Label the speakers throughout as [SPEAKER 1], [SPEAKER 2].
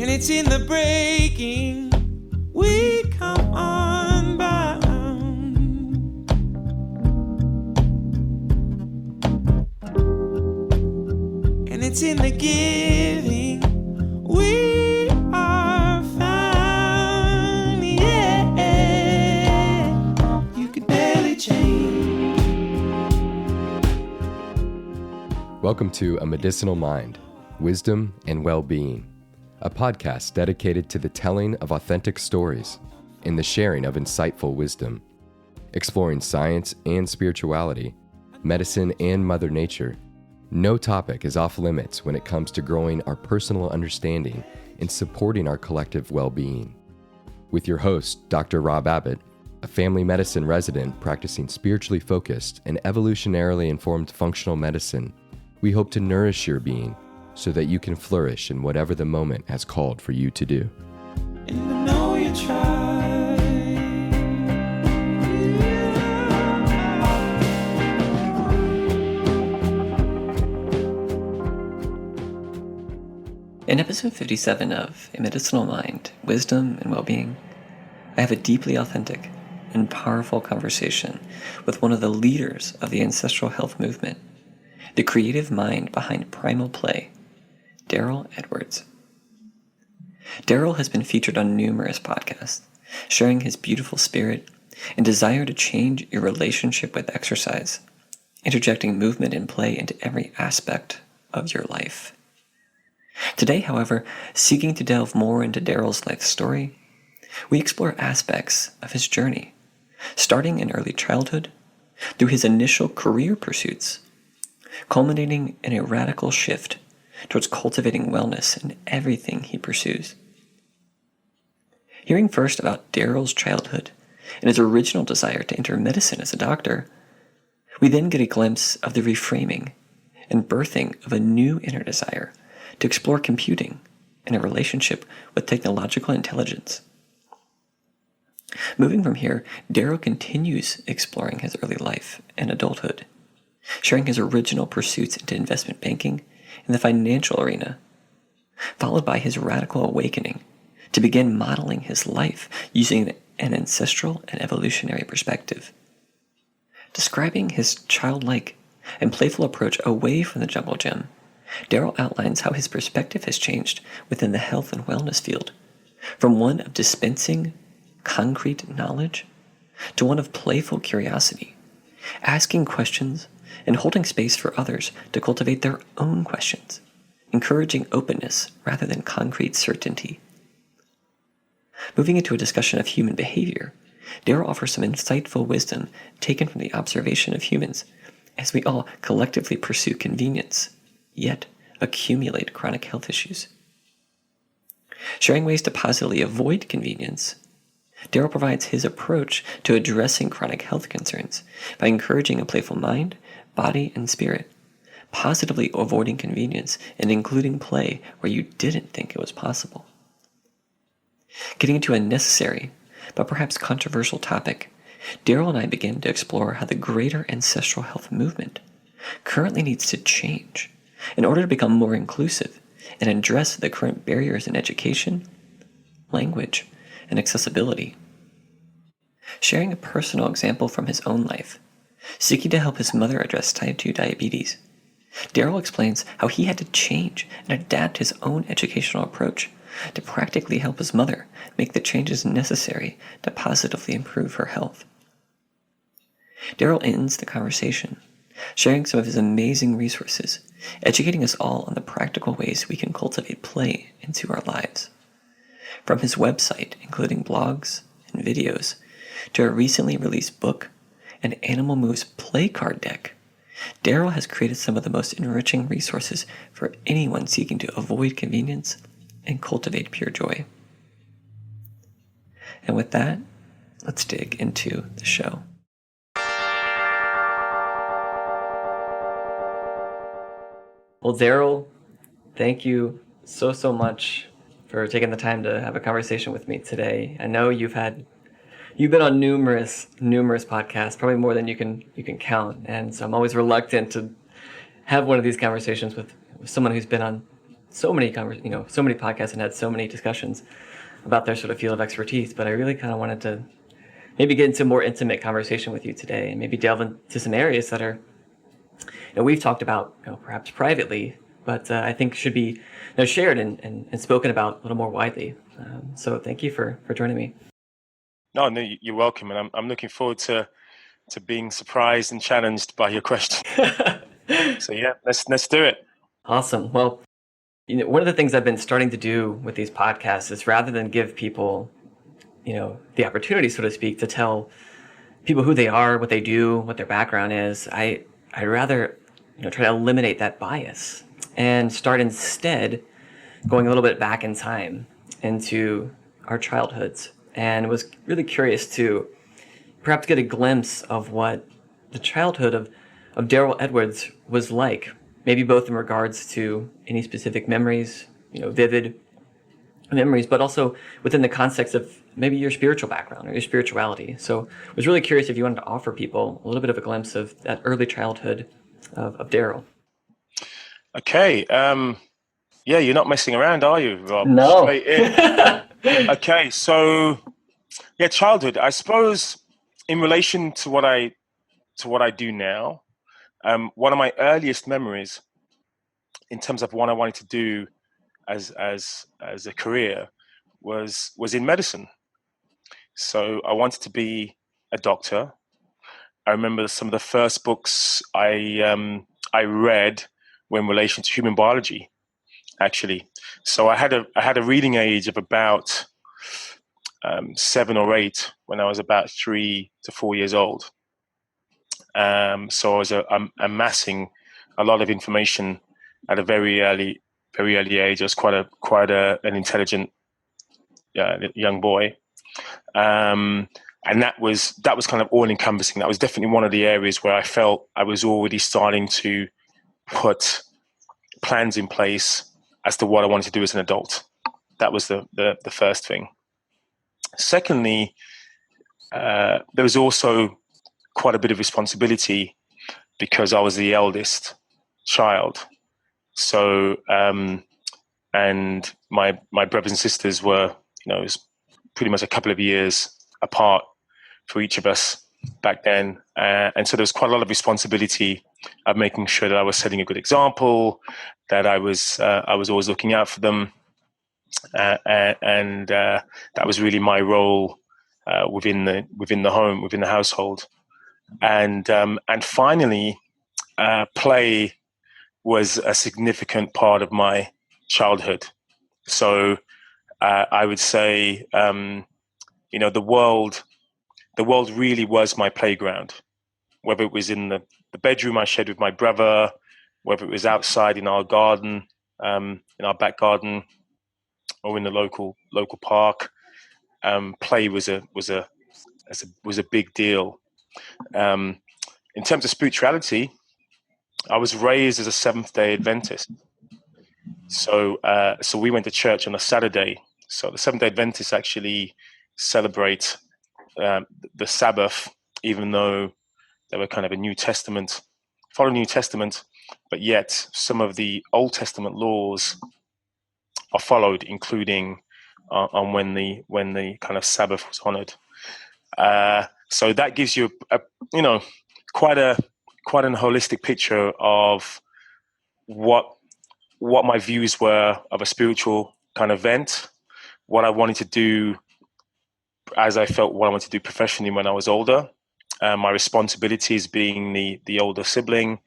[SPEAKER 1] and it's in the breaking we come unbound. And it's in the giving we are found. Yeah, you could barely change.
[SPEAKER 2] Welcome to A Medicinal Mind, Wisdom and Wellbeing, a podcast dedicated to the telling of authentic stories and the sharing of insightful wisdom, exploring science and spirituality, medicine and Mother Nature. No topic is off limits when it comes to growing our personal understanding and supporting our collective well-being. With your host, Dr. Rob Abbott, a family medicine resident practicing spiritually focused and evolutionarily informed functional medicine, we hope to nourish your being so that you can flourish in whatever the moment has called for you to do.
[SPEAKER 1] And I know you tried.
[SPEAKER 3] In episode 57 of A Medicinal Mind, Wisdom and Wellbeing, I have a deeply authentic and powerful conversation with one of the leaders of the ancestral health movement, the creative mind behind Primal play, Darryl Edwards. Darryl has been featured on numerous podcasts, sharing his beautiful spirit and desire to change your relationship with exercise, interjecting movement and play into every aspect of your life. Today, however, seeking to delve more into Darryl's life story, we explore aspects of his journey, starting in early childhood, through his initial career pursuits, culminating in a radical shift towards cultivating wellness in everything he pursues. Hearing first about Darryl's childhood and his original desire to enter medicine as a doctor, we then get a glimpse of the reframing and birthing of a new inner desire to explore computing and a relationship with technological intelligence. Moving from here, Darryl continues exploring his early life and adulthood, sharing his original pursuits into investment banking in the financial arena, followed by his radical awakening to begin modeling his life using an ancestral and evolutionary perspective. Describing his childlike and playful approach away from the jungle gym, Darryl outlines how his perspective has changed within the health and wellness field, from one of dispensing concrete knowledge to one of playful curiosity, asking questions and holding space for others to cultivate their own questions, encouraging openness rather than concrete certainty. Moving into a discussion of human behavior, Darryl offers some insightful wisdom taken from the observation of humans as we all collectively pursue convenience, yet accumulate chronic health issues. Sharing ways to positively avoid convenience, Darryl provides his approach to addressing chronic health concerns by encouraging a playful mind, body, and spirit, positively avoiding convenience and including play where you didn't think it was possible. Getting into a necessary, but perhaps controversial topic, Darryl and I begin to explore how the greater ancestral health movement currently needs to change in order to become more inclusive and address the current barriers in education, language, and accessibility. Sharing a personal example from his own life, seeking to help his mother address type 2 diabetes, Darryl explains how he had to change and adapt his own educational approach to practically help his mother make the changes necessary to positively improve her health. Darryl ends the conversation sharing some of his amazing resources, educating us all on the practical ways we can cultivate play into our lives. From his website, including blogs and videos, to a recently released book, and Animal Moves play card deck, Darryl has created some of the most enriching resources for anyone seeking to avoid convenience and cultivate pure joy. And with that, let's dig into the show. Well, Darryl, thank you so much for taking the time to have a conversation with me today. I know you've been on numerous podcasts, probably more than you can count, and so I'm always reluctant to have one of these conversations with someone who's been on so many so many podcasts and had so many discussions about their sort of field of expertise, but I really kind of wanted to maybe get into a more intimate conversation with you today and maybe delve into some areas that are, we've talked about, perhaps privately, but I think should be shared and spoken about a little more widely. So thank you for joining me.
[SPEAKER 4] No, you're welcome, and I'm looking forward to being surprised and challenged by your question. So yeah, let's do it.
[SPEAKER 3] Awesome. Well, one of the things I've been starting to do with these podcasts is rather than give people, the opportunity, so to speak, to tell people who they are, what they do, what their background is, I'd rather, try to eliminate that bias and start instead going a little bit back in time into our childhoods. And was really curious to perhaps get a glimpse of what the childhood of Darryl Edwards was like, maybe both in regards to any specific memories, vivid memories, but also within the context of maybe your spiritual background or your spirituality. So I was really curious if you wanted to offer people a little bit of a glimpse of that early childhood of Darryl.
[SPEAKER 4] Okay. Yeah, you're not messing around, are you, Rob?
[SPEAKER 3] No.
[SPEAKER 4] Straight in. Okay, so yeah, childhood. I suppose in relation to what I do now, one of my earliest memories in terms of what I wanted to do as a career was in medicine. So I wanted to be a doctor. I remember some of the first books I read were in relation to human biology, actually. So I had a reading age of about 7 or 8 when I was about 3 to 4 years old. So I was amassing a lot of information at a very early age. I was quite an intelligent young boy, and that was kind of all encompassing. That was definitely one of the areas where I felt I was already starting to put plans in place as to what I wanted to do as an adult. That was the first thing. Secondly, there was also quite a bit of responsibility because I was the eldest child. So, and my brothers and sisters were, it was pretty much a couple of years apart for each of us back then. And so there was quite a lot of responsibility of making sure that I was setting a good example, that I was always looking out for them. And that was really my role within the home, within the household. And finally, play was a significant part of my childhood. So I would say, the world really was my playground, whether it was in the bedroom I shared with my brother, whether it was outside in our garden, in our back garden, or in the local park. Play was a big deal. In terms of spirituality, I was raised as a Seventh-day Adventist. So we went to church on a Saturday. So the Seventh-day Adventists actually celebrate the Sabbath, even though they were kind of follow New Testament, but yet some of the Old Testament laws are followed, including on when the kind of Sabbath was honored. So that gives you quite an holistic picture of what my views were of a spiritual kind of event, what I wanted to do as I felt what I wanted to do professionally when I was older, my responsibilities being the older sibling,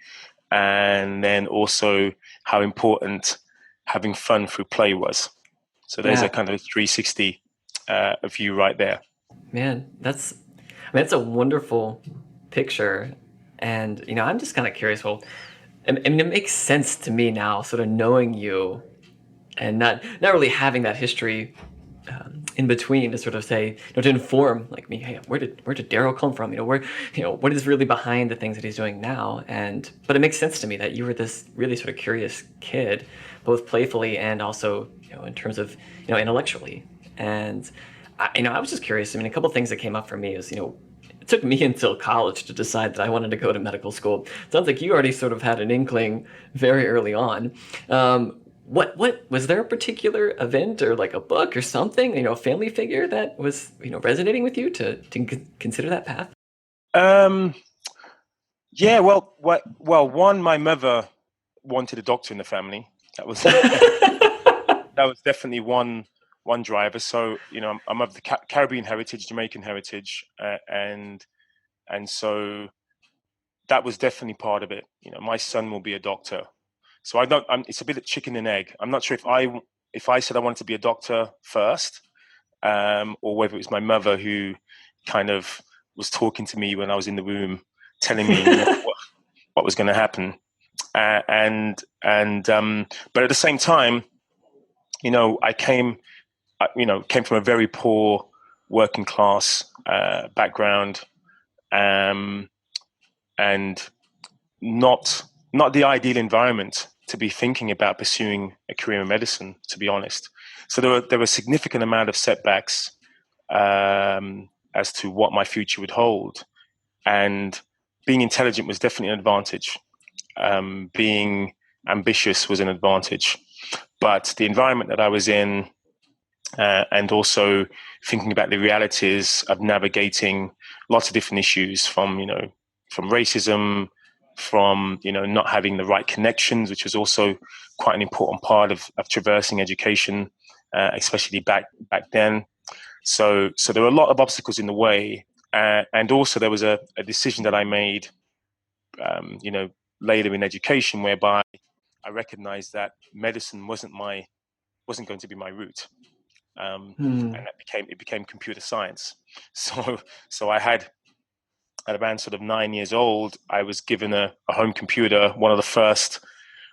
[SPEAKER 4] and then also how important having fun through play was. So there's a kind of 360 view right there.
[SPEAKER 3] Man, that's a wonderful picture. And, I'm just kind of curious. Well, I mean, it makes sense to me now, sort of knowing you and not really having that history in between to sort of say, to inform like me, hey, where did Darryl come from? What is really behind the things that he's doing now? But it makes sense to me that you were this really sort of curious kid, both playfully and also, in terms of, intellectually. And I was just curious. I mean, a couple of things that came up for me is, it took me until college to decide that I wanted to go to medical school. Sounds like you already sort of had an inkling very early on. what was there a particular event or like a book or something, a family figure that was, resonating with you to consider that path?
[SPEAKER 4] Yeah, well, one, my mother wanted a doctor in the family. That was that was definitely one driver. So I'm of the Caribbean heritage, Jamaican heritage, and so that was definitely part of it. My son will be a doctor. So I don't. It's a bit of chicken and egg. I'm not sure if I said I wanted to be a doctor first, or whether it was my mother who kind of was talking to me when I was in the womb, telling me what was going to happen. But at the same time, I came from a very poor working class background, and not the ideal environment to be thinking about pursuing a career in medicine, to be honest. So there were a significant amount of setbacks as to what my future would hold, and being intelligent was definitely an advantage. Being ambitious was an advantage, but the environment that I was in, and also thinking about the realities of navigating lots of different issues from racism, from not having the right connections, which was also quite an important part of traversing education, especially back then. So there were a lot of obstacles in the way, and also there was a decision that I made, later in education, whereby I recognized that medicine wasn't going to be my route, and it became computer science. So I had, at around sort of 9 years old, I was given a home computer, one of the first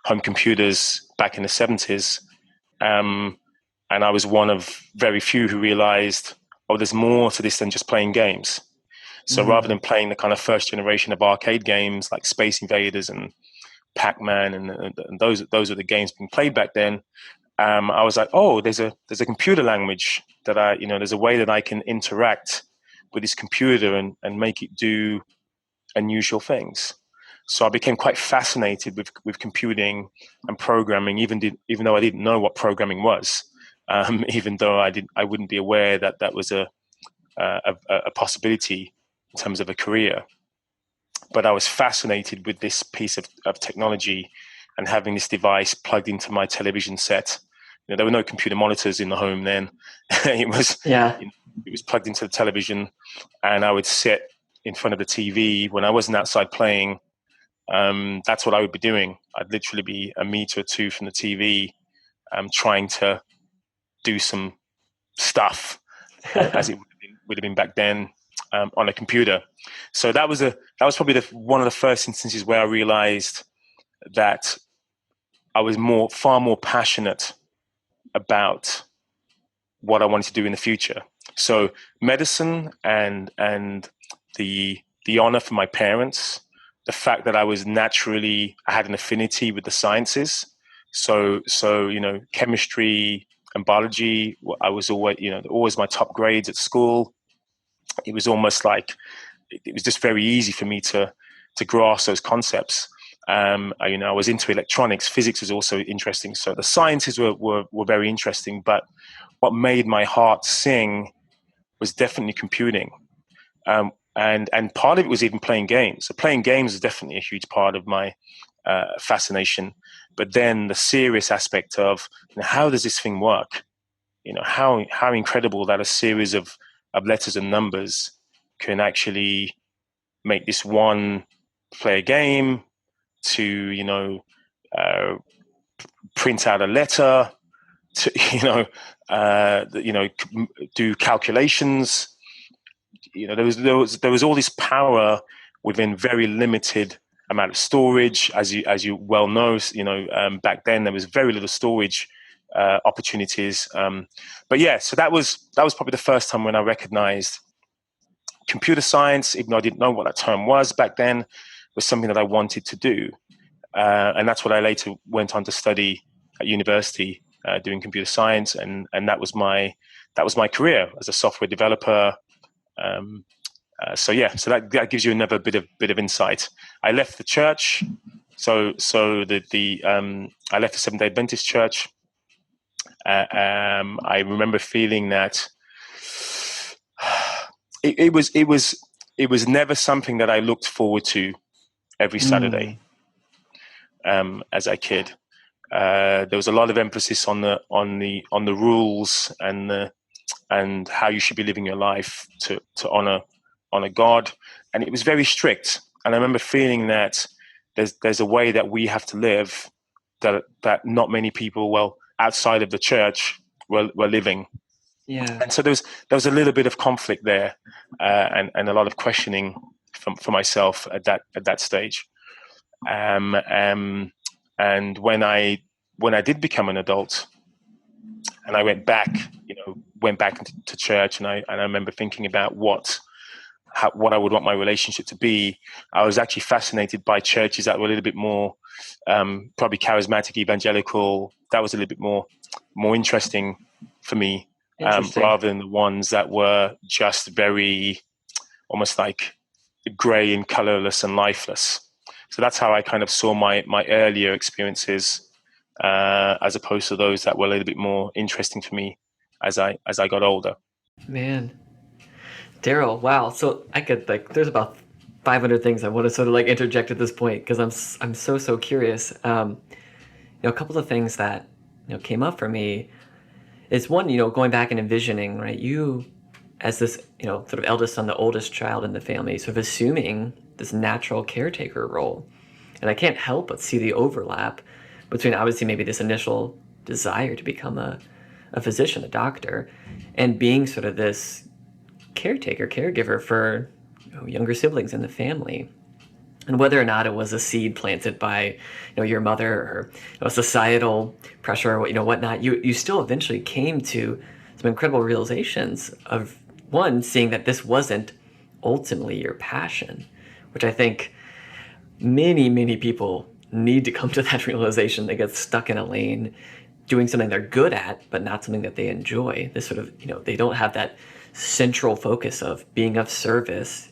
[SPEAKER 4] home computers back in the 70s. And I was one of very few who realized, oh, there's more to this than just playing games. So rather than playing the kind of first generation of arcade games like Space Invaders and Pac-Man and those were the games being played back then, I was like, oh, there's a computer language that there's a way that I can interact with this computer and make it do unusual things. So I became quite fascinated with computing and programming, even though I didn't know what programming was, even though I wouldn't be aware that was a possibility in terms of a career. But I was fascinated with this piece of technology and having this device plugged into my television set. There were no computer monitors in the home then. It was plugged into the television, and I would sit in front of the TV when I wasn't outside playing. That's what I would be doing. I'd literally be a meter or two from the TV, trying to do some stuff, as it would have been back then, on a computer. So that was probably one of the first instances where I realized that I was far more passionate about what I wanted to do in the future. So medicine and the honor for my parents, the fact that I had an affinity with the sciences. So chemistry and biology, I was always my top grades at school. It was almost like it was just very easy for me to grasp those concepts. I was into electronics. Physics was also interesting. So the sciences were very interesting. But what made my heart sing was definitely computing. And part of it was even playing games. So playing games is definitely a huge part of my fascination. But then the serious aspect of how does this thing work? How incredible that a series of letters and numbers can actually make this one play a game to print out a letter to do calculations. There was all this power within very limited amount of storage, as you well know. Back then there was very little storage opportunities. But yeah, so that was probably the first time when I recognized computer science, even though I didn't know what that term was back then, was something that I wanted to do. And that's what I later went on to study at university, doing computer science, and that was my career as a software developer. So that gives you another bit of insight. I left the church, I left the Seventh-day Adventist church. I remember feeling that it was never something that I looked forward to every Saturday as a kid. There was a lot of emphasis on the rules and how you should be living your life to honor God, and it was very strict. And I remember feeling that there's a way that we have to live that not many people, well, outside of the church, were living.
[SPEAKER 3] Yeah.
[SPEAKER 4] And so there was a little bit of conflict there, and a lot of questioning for myself at that stage. And when I did become an adult, and I went back to church, and I remember thinking about what I would want my relationship to be. I was actually fascinated by churches that were a little bit more probably charismatic, evangelical. That was a little bit more interesting for me, rather than the ones that were just very almost like gray and colorless and lifeless. So that's how I kind of saw my earlier experiences, as opposed to those that were a little bit more interesting for me as I got older.
[SPEAKER 3] Man, Darryl, wow. So I could there's about 500 things I want to sort of interject at this point because I'm so curious. A couple of things that came up for me is one, going back and envisioning, right? You as this sort of eldest son, the oldest child in the family, sort of assuming this natural caretaker role, and I can't help but see the overlap between obviously maybe this initial desire to become a physician, a doctor, and being sort of this caregiver for younger siblings in the family. And whether or not it was a seed planted by your mother or societal pressure or whatnot, you still eventually came to some incredible realizations of, one, seeing that this wasn't ultimately your passion, which I think many people need to come to that realization. They get stuck in a lane doing something they're good at, but not something that they enjoy. This sort of, they don't have that central focus of being of service,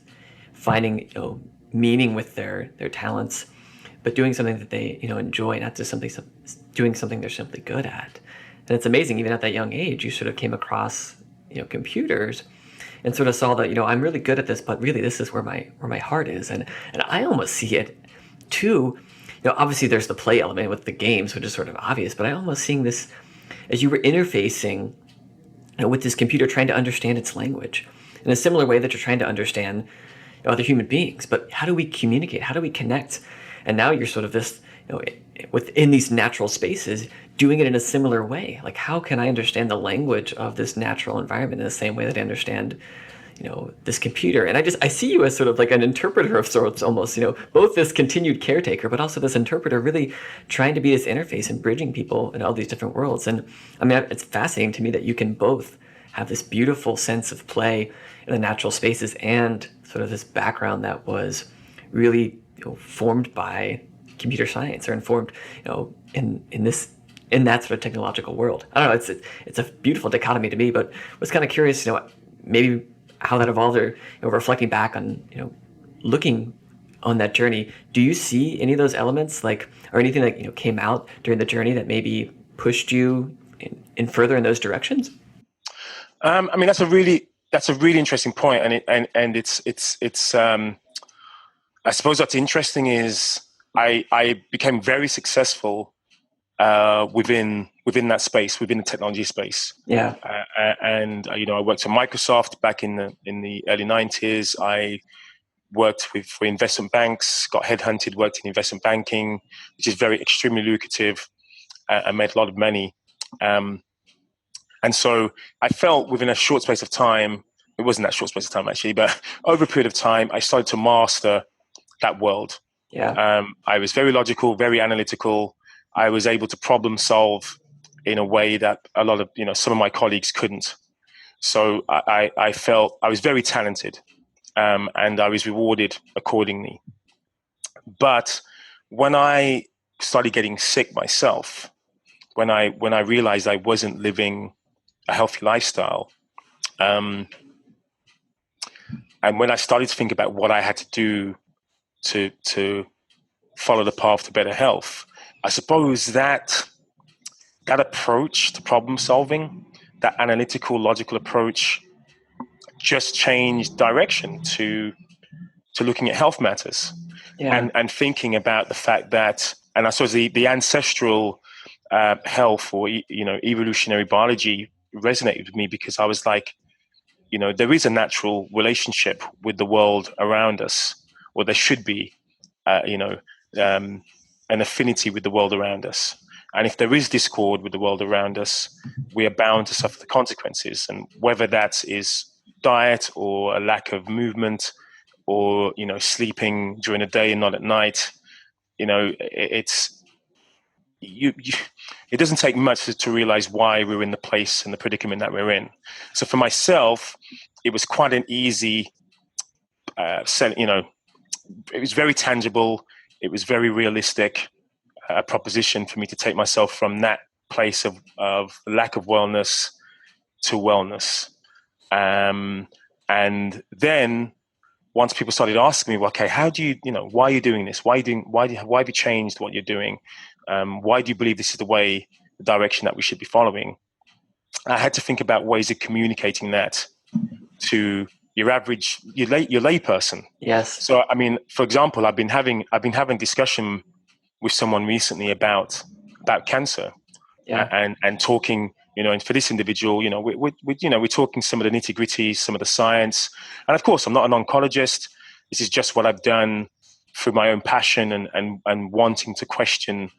[SPEAKER 3] finding, meaning with their talents, but doing something that they, enjoy, not just doing something they're simply good at. And it's amazing, even at that young age, you sort of came across, computers and sort of saw that, I'm really good at this, but really this is where my heart is. And I almost see it too. Obviously there's the play element with the games, which is sort of obvious, but I almost seeing this as you were interfacing with this computer, trying to understand its language in a similar way that you're trying to understand other human beings. But how do we communicate? How do we connect? And now you're sort of this, within these natural spaces, doing it in a similar way. Like, how can I understand the language of this natural environment in the same way that I understand, this computer? And I see you as sort of like an interpreter of sorts, almost, both this continued caretaker, but also this interpreter, really trying to be this interface and bridging people in all these different worlds. And I mean, it's fascinating to me that you can both have this beautiful sense of play in the natural spaces and sort of this background that was really formed by computer science, or informed in that sort of technological world. I don't know, it's a beautiful dichotomy to me, but was kind of curious, maybe how that evolved, or reflecting back on looking on that journey. Do you see any of those elements, or anything that came out during the journey that maybe pushed you in further in those directions?
[SPEAKER 4] I mean, that's a really interesting point, and it's I suppose what's interesting is I became very successful within that space, within the technology space.
[SPEAKER 3] Yeah.
[SPEAKER 4] And I worked for Microsoft back in the early 90s. I worked for investment banks, got headhunted, worked in investment banking, which is extremely lucrative, and made a lot of money. And so I felt within a short space of time, it wasn't that short space of time actually, but over a period of time, I started to master that world.
[SPEAKER 3] Yeah.
[SPEAKER 4] I was very logical, very analytical. I was able to problem solve in a way that a lot of, some of my colleagues couldn't. So I felt I was very talented, and I was rewarded accordingly. But when I started getting sick myself, when I realized I wasn't living a healthy lifestyle, and when I started to think about what I had to do to follow the path to better health. I suppose that approach to problem solving, that analytical, logical approach, just changed direction to looking at health matters, and thinking about the fact that, and I suppose the ancestral health, or evolutionary biology, resonated with me, because I was like, there is a natural relationship with the world around us, or there should be, an affinity with the world around us. And if there is discord with the world around us, we are bound to suffer the consequences. And whether that is diet, or a lack of movement, or sleeping during the day and not at night, it's it doesn't take much to realize why we're in the place and the predicament that we're in. So for myself, it was quite an easy it was very tangible, it was very realistic proposition for me to take myself from that place of lack of wellness to wellness. And then once people started asking me, well, okay, how do you, why are you doing this? Why have you changed what you're doing? Why do you believe this is the direction that we should be following? I had to think about ways of communicating that to your lay person.
[SPEAKER 3] Yes.
[SPEAKER 4] So, I mean, for example, I've been having discussion with someone recently about cancer, and talking, and for this individual, we're talking some of the nitty gritty, some of the science. And of course, I'm not an oncologist. This is just what I've done through my own passion and wanting to question,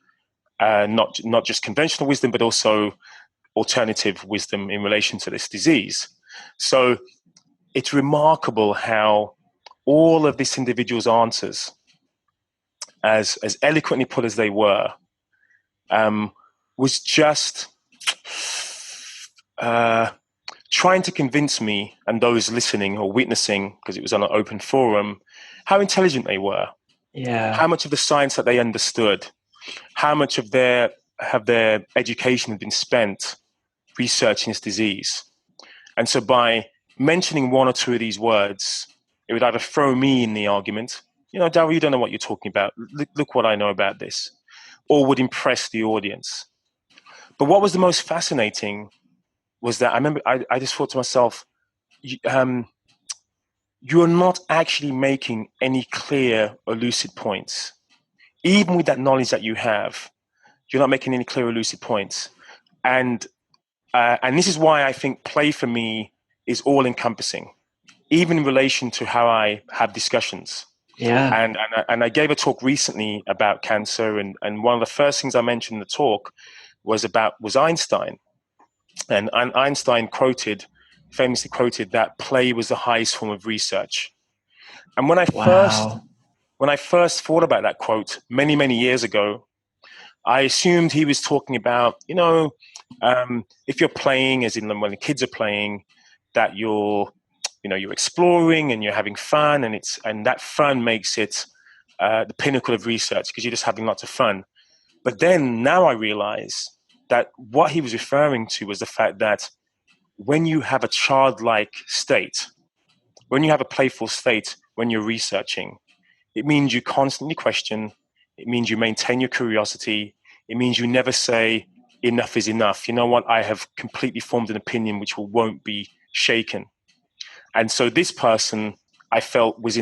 [SPEAKER 4] not just conventional wisdom, but also alternative wisdom in relation to this disease. So it's remarkable how all of this individual's answers, as eloquently put as they were, was just trying to convince me and those listening or witnessing, because it was on an open forum, how intelligent they were.
[SPEAKER 3] Yeah.
[SPEAKER 4] How much of the science that they understood, how much of their education had been spent researching this disease. And so by mentioning one or two of these words, it would either throw me in the argument, Darryl, you don't know what you're talking about. Look what I know about this. Or would impress the audience. But what was the most fascinating was that I remember I just thought to myself, you're not actually making any clear or lucid points. Even with that knowledge that you have, you're not making any clear or lucid points. And this is why I think play for me is all encompassing, even in relation to how I have discussions.
[SPEAKER 3] Yeah.
[SPEAKER 4] And I gave a talk recently about cancer, and one of the first things I mentioned in the talk was Einstein. And Einstein famously quoted that play was the highest form of research. And when I first thought about that quote many, many years ago, I assumed he was talking about, if you're playing, as in when the kids are playing, that you're exploring and you're having fun, and that fun makes it the pinnacle of research, because you're just having lots of fun. But then now I realize that what he was referring to was the fact that when you have a childlike state, when you have a playful state, when you're researching, it means you constantly question. It means you maintain your curiosity. It means you never say enough is enough. You know what? I have completely formed an opinion which won't be shaken. And so this person, I felt, was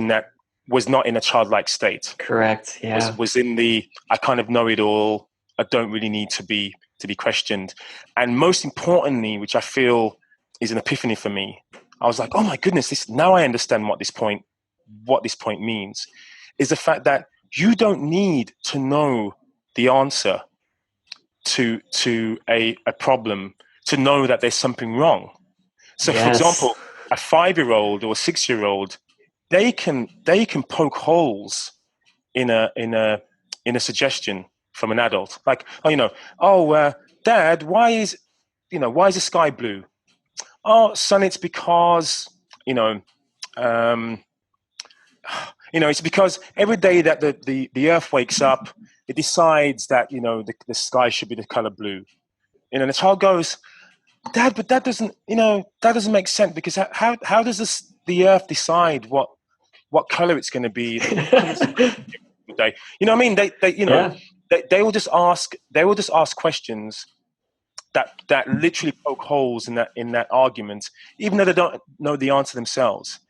[SPEAKER 4] not in a childlike state.
[SPEAKER 3] Correct. Yeah.
[SPEAKER 4] Was in the, I kind of know it all. I don't really need to be questioned. And most importantly, which I feel is an epiphany for me, I was like, oh my goodness, now I understand what this point means, is the fact that you don't need to know the answer to a problem to know that there's something wrong. So for example, a 5-year-old or a 6-year-old, they can poke holes in a suggestion from an adult, like, Dad, why is the sky blue? Oh, son, it's because it's because every day that the earth wakes up, it decides that the sky should be the color blue. And the child goes, Dad, but that doesn't make sense, because how does the earth decide what color it's going to be? good day. You know what I mean? They you know,
[SPEAKER 3] Yeah.
[SPEAKER 4] they will just ask questions that literally poke holes in that argument, even though they don't know the answer themselves.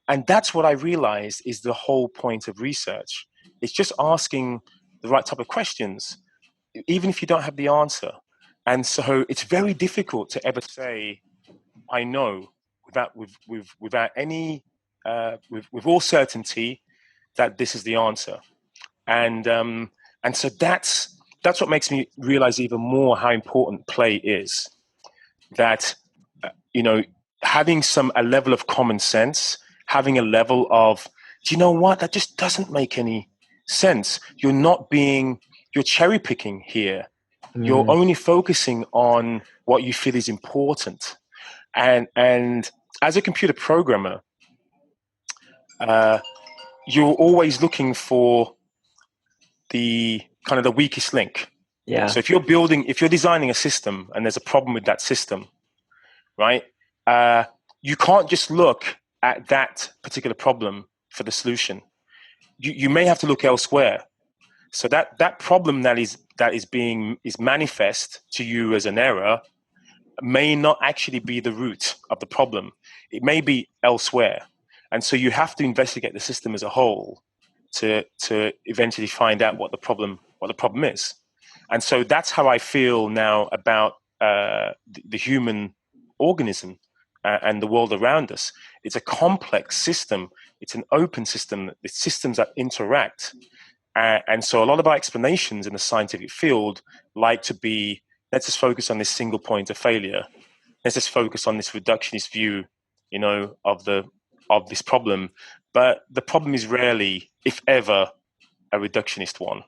[SPEAKER 4] And that's what I realized is the whole point of research. It's just asking the right type of questions, even if you don't have the answer. And so it's very difficult to ever say, I know, without any, with all certainty that this is the answer. And so that's what makes me realize even more how important play is. That having a level of common sense, having a level of, do you know what, that just doesn't make any sense. You're cherry picking here. You're only focusing on what you feel is important. And as a computer programmer, you're always looking for the kind of the weakest link.
[SPEAKER 3] Yeah.
[SPEAKER 4] So if you're designing a system and there's a problem with that system, right? You can't just look at that particular problem for the solution. You may have to look elsewhere. So that problem that is manifest to you as an error may not actually be the root of the problem. It may be elsewhere. And so you have to investigate the system as a whole to eventually find out what the problem is. And so that's how I feel now about the human organism and the world around us. It's a complex system. It's an open system. It's systems that interact. And so a lot of our explanations in the scientific field like to be, let's just focus on this single point of failure. Let's just focus on this reductionist view, of this problem. But the problem is rarely, if ever, a reductionist one.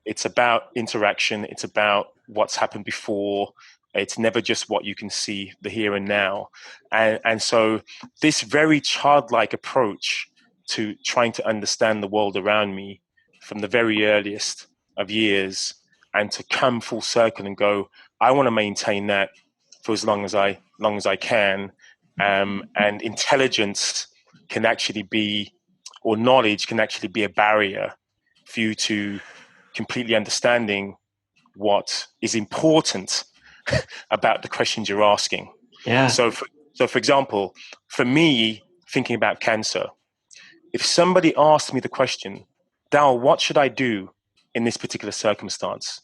[SPEAKER 4] It's about interaction. It's about what's happened before. It's never just what you can see, the here and now. And so this very childlike approach to trying to understand the world around me from the very earliest of years, and to come full circle and go, I want to maintain that for as long as I can. And intelligence can actually be, or knowledge can actually be, a barrier for you to completely understanding what is important about the questions you're asking.
[SPEAKER 3] Yeah.
[SPEAKER 4] So for example, for me, thinking about cancer, if somebody asked me the question, Darryl, what should I do in this particular circumstance?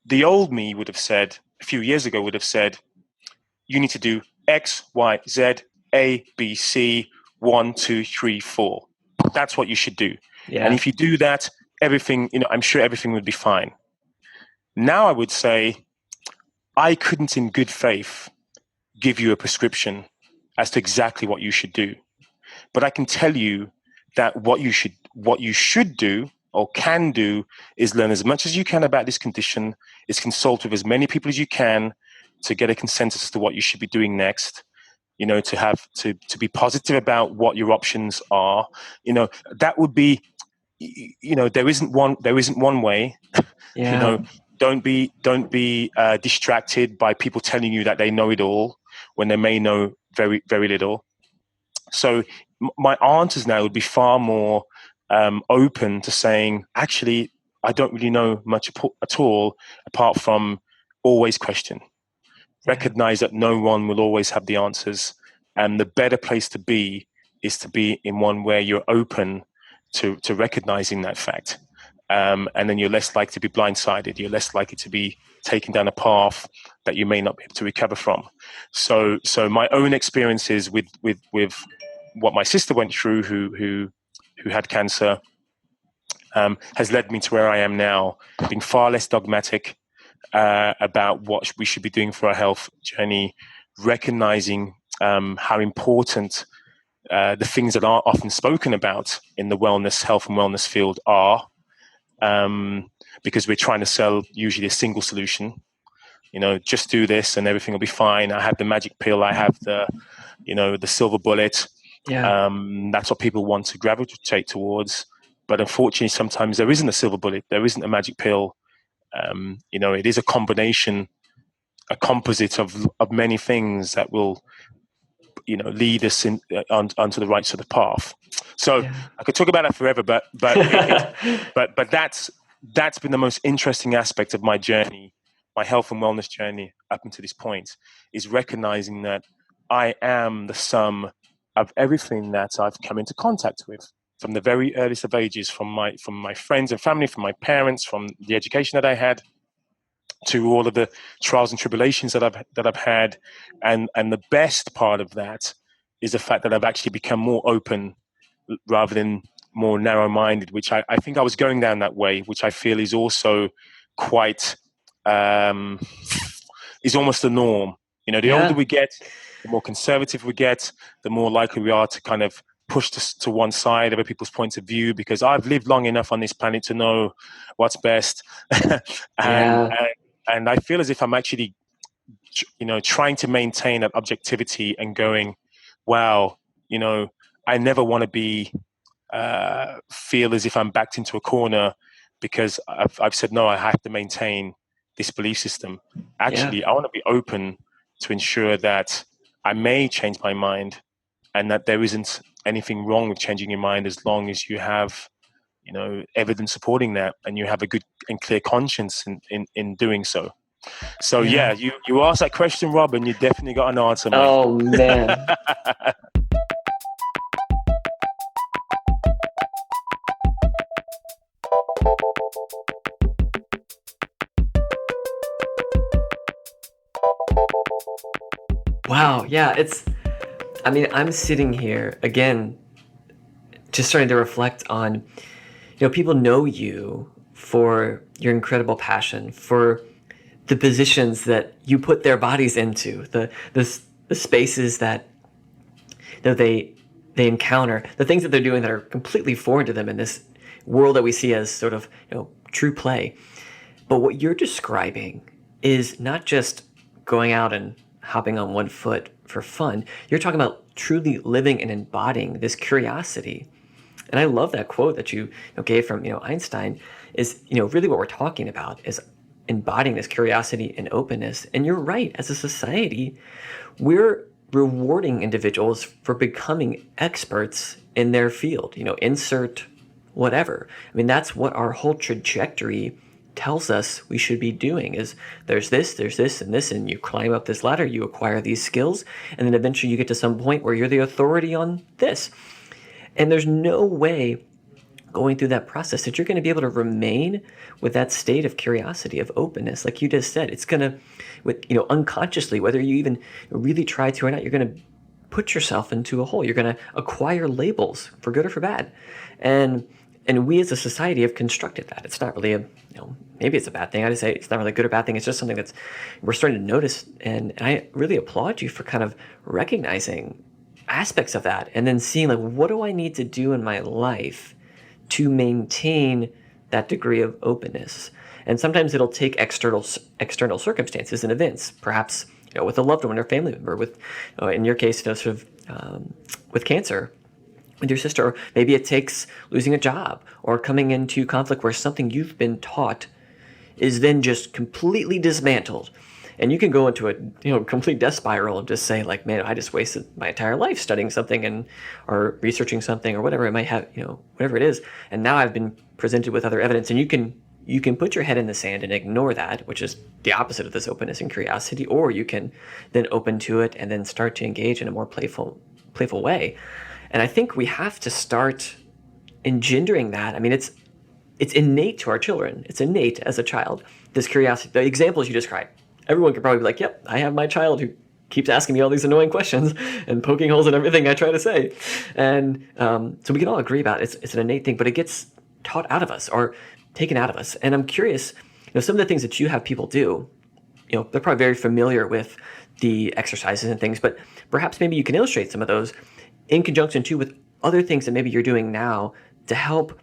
[SPEAKER 4] The old me would have said, a few years ago, would have said, you need to do X, Y, Z, A, B, C, 1, 2, 3, 4. That's what you should do.
[SPEAKER 3] Yeah.
[SPEAKER 4] And if you do that, everything, I'm sure everything would be fine. Now I would say, I couldn't in good faith give you a prescription as to exactly what you should do. But I can tell you that what you should do or can do is learn as much as you can about this condition, is consult with as many people as you can to get a consensus as to what you should be doing next. To be positive about what your options are. That would be, there isn't one way.
[SPEAKER 3] Yeah.
[SPEAKER 4] Don't be distracted by people telling you that they know it all when they may know very, very little. So my answers now would be far more open to saying, actually, I don't really know much at all, apart from always question. Recognize that no one will always have the answers. And the better place to be is to be in one where you're open to recognizing that fact. And then you're less likely to be blindsided. You're less likely to be taken down a path that you may not be able to recover from. So my own experiences with what my sister went through, who had cancer, has led me to where I am now, being far less dogmatic about what we should be doing for our health journey, recognizing how important the things that are often spoken about in the health and wellness field are, because we're trying to sell usually a single solution. Just do this and everything will be fine. I have the magic pill. I have the silver bullet.
[SPEAKER 3] Yeah.
[SPEAKER 4] That's what people want to gravitate towards. But unfortunately, sometimes there isn't a silver bullet. There isn't a magic pill. It is a combination, a composite of many things that will lead us onto the right sort of path. So
[SPEAKER 3] Yeah.
[SPEAKER 4] I could talk about that forever, but that's been the most interesting aspect of my journey, my health and wellness journey up until this point, is recognizing that I am the sum of everything that I've come into contact with from the very earliest of ages, from my friends and family, from my parents, from the education that I had, to all of the trials and tribulations that I've had, and the best part of that is the fact that I've actually become more open rather than more narrow-minded, which I think I was going down that way, which I feel is also quite is almost the norm. The older we get, the more conservative we get, the more likely we are to kind of push to one side of other people's points of view, because I've lived long enough on this planet to know what's best. and I feel as if I'm actually, trying to maintain that objectivity and going, wow, I never want to be, feel as if I'm backed into a corner because I've said, no, I have to maintain this belief system. Actually, I want to be open to ensure that I may change my mind, and that there isn't anything wrong with changing your mind as long as you have, evidence supporting that, and you have a good and clear conscience in doing so. So you asked that question, Rob, and you definitely got an answer, mate.
[SPEAKER 3] Oh man. Wow. Yeah. I'm sitting here again, just starting to reflect on, people know you for your incredible passion, for the positions that you put their bodies into, the spaces that they encounter, the things that they're doing that are completely foreign to them in this world that we see as sort of true play. But what you're describing is not just going out and hopping on one foot for fun. You're talking about truly living and embodying this curiosity. And I love that quote that you gave from Einstein. Is really what we're talking about is embodying this curiosity and openness. And you're right, as a society, we're rewarding individuals for becoming experts in their field, insert whatever. I mean, that's what our whole trajectory tells us we should be doing. Is there's this, and this, and you climb up this ladder, you acquire these skills, and then eventually you get to some point where you're the authority on this. And there's no way going through that process that you're going to be able to remain with that state of curiosity, of openness. Like you just said, it's going to, unconsciously, whether you even really try to or not, you're going to put yourself into a hole. You're going to acquire labels for good or for bad. And we as a society have constructed that. It's not really maybe it's a bad thing. I just say it's not really a good or bad thing. It's just something that's we're starting to notice. And I really applaud you for kind of recognizing aspects of that and then seeing like, what do I need to do in my life to maintain that degree of openness? And sometimes it'll take external circumstances and events, perhaps with a loved one or family member, with in your case, sort of with cancer, with your sister, or maybe it takes losing a job or coming into conflict where something you've been taught is then just completely dismantled. And you can go into a complete death spiral and just say like, man, I just wasted my entire life studying something or researching something or whatever it might have, whatever it is. And now I've been presented with other evidence, and you can put your head in the sand and ignore that, which is the opposite of this openness and curiosity, or you can then open to it and then start to engage in a more playful way. And I think we have to start engendering that. I mean, it's innate to our children. It's innate as a child, this curiosity. The examples you described, everyone could probably be like, yep, I have my child who keeps asking me all these annoying questions and poking holes in everything I try to say. And so we can all agree about it. It's an innate thing, but it gets taught out of us or taken out of us. And I'm curious, some of the things that you have people do, they're probably very familiar with the exercises and things, but perhaps maybe you can illustrate some of those in conjunction too with other things that maybe you're doing now to help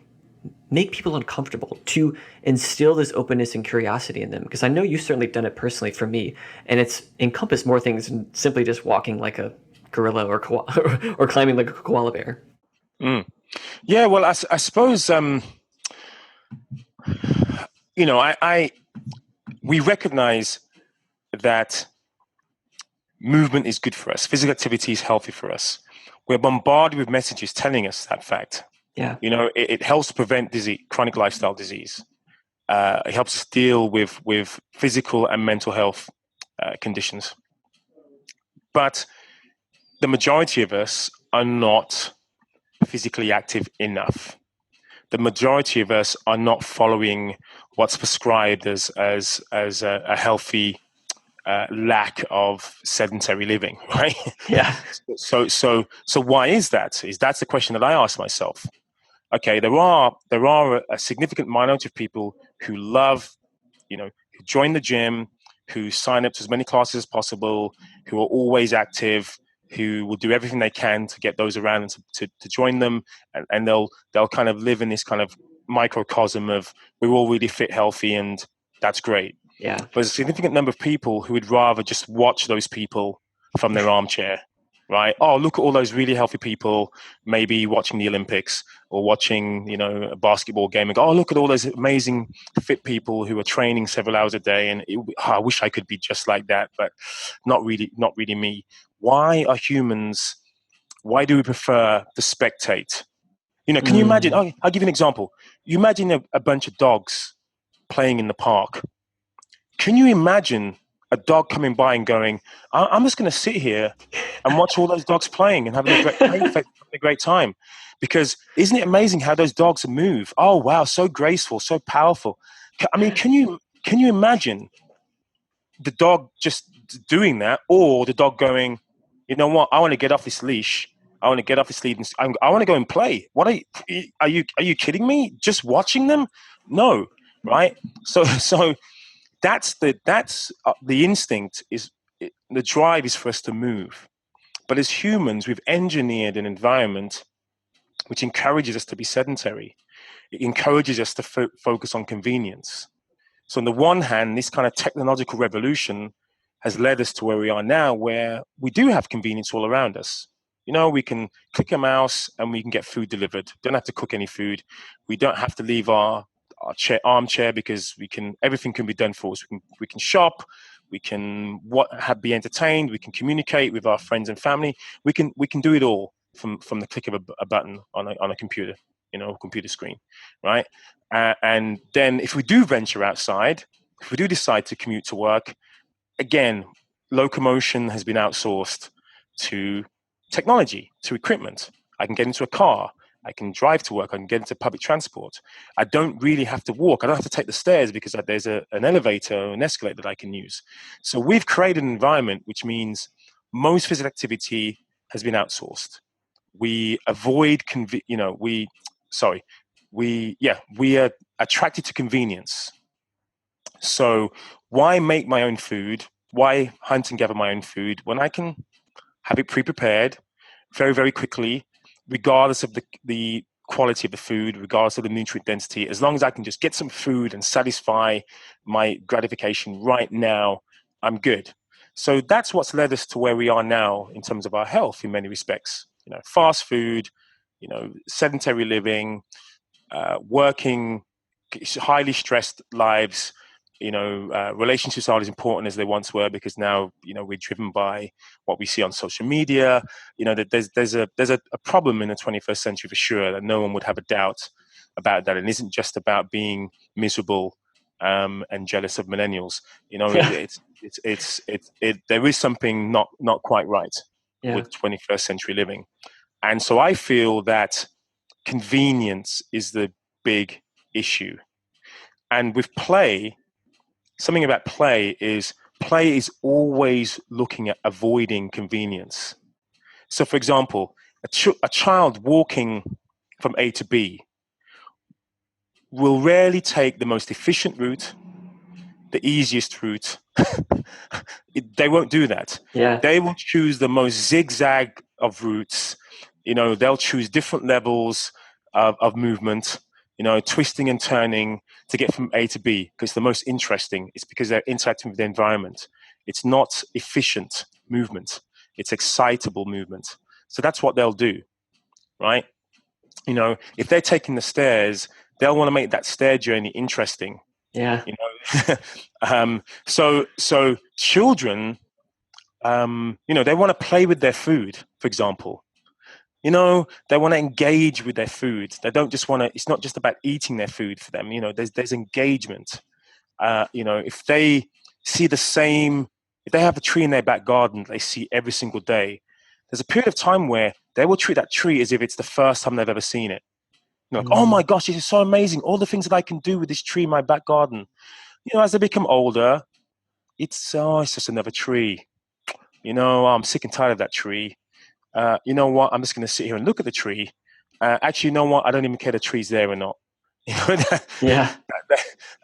[SPEAKER 3] make people uncomfortable, to instill this openness and curiosity in them. Because I know you've certainly done it personally for me, and it's encompassed more things than simply just walking like a gorilla or or climbing like a koala bear.
[SPEAKER 4] Yeah, well, I suppose, we recognize that movement is good for us. Physical activity is healthy for us. We're bombarded with messages telling us that fact.
[SPEAKER 3] Yeah.
[SPEAKER 4] You know, it helps prevent disease, chronic lifestyle disease. It helps us deal with physical and mental health conditions. But the majority of us are not physically active enough. The majority of us are not following what's prescribed as a healthy lack of sedentary living, right?
[SPEAKER 3] Yeah.
[SPEAKER 4] So why is that? That's the question that I ask myself. Okay, there are a significant minority of people who love, who join the gym, who sign up to as many classes as possible, who are always active, who will do everything they can to get those around and to join them, and they'll kind of live in this kind of microcosm of we're all really fit, healthy, and that's great.
[SPEAKER 3] Yeah.
[SPEAKER 4] But there's a significant number of people who would rather just watch those people from their armchair, right? Oh, look at all those really healthy people, maybe watching the Olympics or watching, a basketball game, and go, oh, look at all those amazing fit people who are training several hours a day. And I wish I could be just like that, but not really me. Why do we prefer to spectate? Can you imagine? I'll give you an example. You imagine a bunch of dogs playing in the park. Can you imagine a dog coming by and going, I'm just going to sit here and watch all those dogs playing and having a great time? Because isn't it amazing how those dogs move? Oh, wow, so graceful, so powerful. I mean, can you imagine the dog just doing that, or the dog going, you know what, I want to get off this leash. I want to get off this lead and I want to go and play. What are you kidding me? Just watching them? No, right? So that's the instinct the drive is for us to move. But as humans, we've engineered an environment which encourages us to be sedentary. It encourages us to focus on convenience. So on the one hand, this kind of technological revolution has led us to where we are now, where we do have convenience all around us. We can click a mouse and we can get food delivered. Don't have to cook any food. We don't have to leave our armchair because everything can be done for us. We can shop, we can be entertained, we can communicate with our friends and family. We can do it all from the click of a button on a computer, computer screen, right? And then if we do venture outside, if we do decide to commute to work, again, locomotion has been outsourced to technology, to equipment. I can get into a car. I can drive to work. I can get into public transport. I don't really have to walk. I don't have to take the stairs because there's an elevator or an escalator that I can use. So we've created an environment which means most physical activity has been outsourced. We avoid, we are attracted to convenience. So why make my own food? Why hunt and gather my own food when I can have it pre-prepared very, very quickly, regardless of the quality of the food, regardless of the nutrient density, as long as I can just get some food and satisfy my gratification right now, I'm good. So that's what's led us to where we are now in terms of our health in many respects. Fast food, sedentary living, working, highly stressed lives. Relationships aren't as important as they once were because now, we're driven by what we see on social media. That there's a problem in the 21st century for sure, that no one would have a doubt about that. It isn't just about being miserable and jealous of millennials. There is something not quite right with 21st century living. And so I feel that convenience is the big issue. And with play, something about play is always looking at avoiding convenience. So, for example, a child walking from A to B will rarely take the most efficient route, the easiest route. They won't do that.
[SPEAKER 3] Yeah.
[SPEAKER 4] They will choose the most zigzag of routes. They'll choose different levels of movement, twisting and turning to get from A to B because it's the most interesting. It's because they're interacting with the environment. It's not efficient movement. It's excitable movement. So that's what they'll do, right? If they're taking the stairs, they'll want to make that stair journey interesting.
[SPEAKER 3] Yeah.
[SPEAKER 4] So children they want to play with their food, for example. They want to engage with their food. They don't just want to. It's not just about eating their food for them. There's engagement. If they see if they have a tree in their back garden they see every single day, there's a period of time where they will treat that tree as if it's the first time they've ever seen it. Like, oh my gosh, this is so amazing. All the things that I can do with this tree in my back garden. As they become older, it's just another tree. I'm sick and tired of that tree. You know what? I'm just going to sit here and look at the tree. Actually, you know what? I don't even care the tree's there or not.
[SPEAKER 3] Yeah.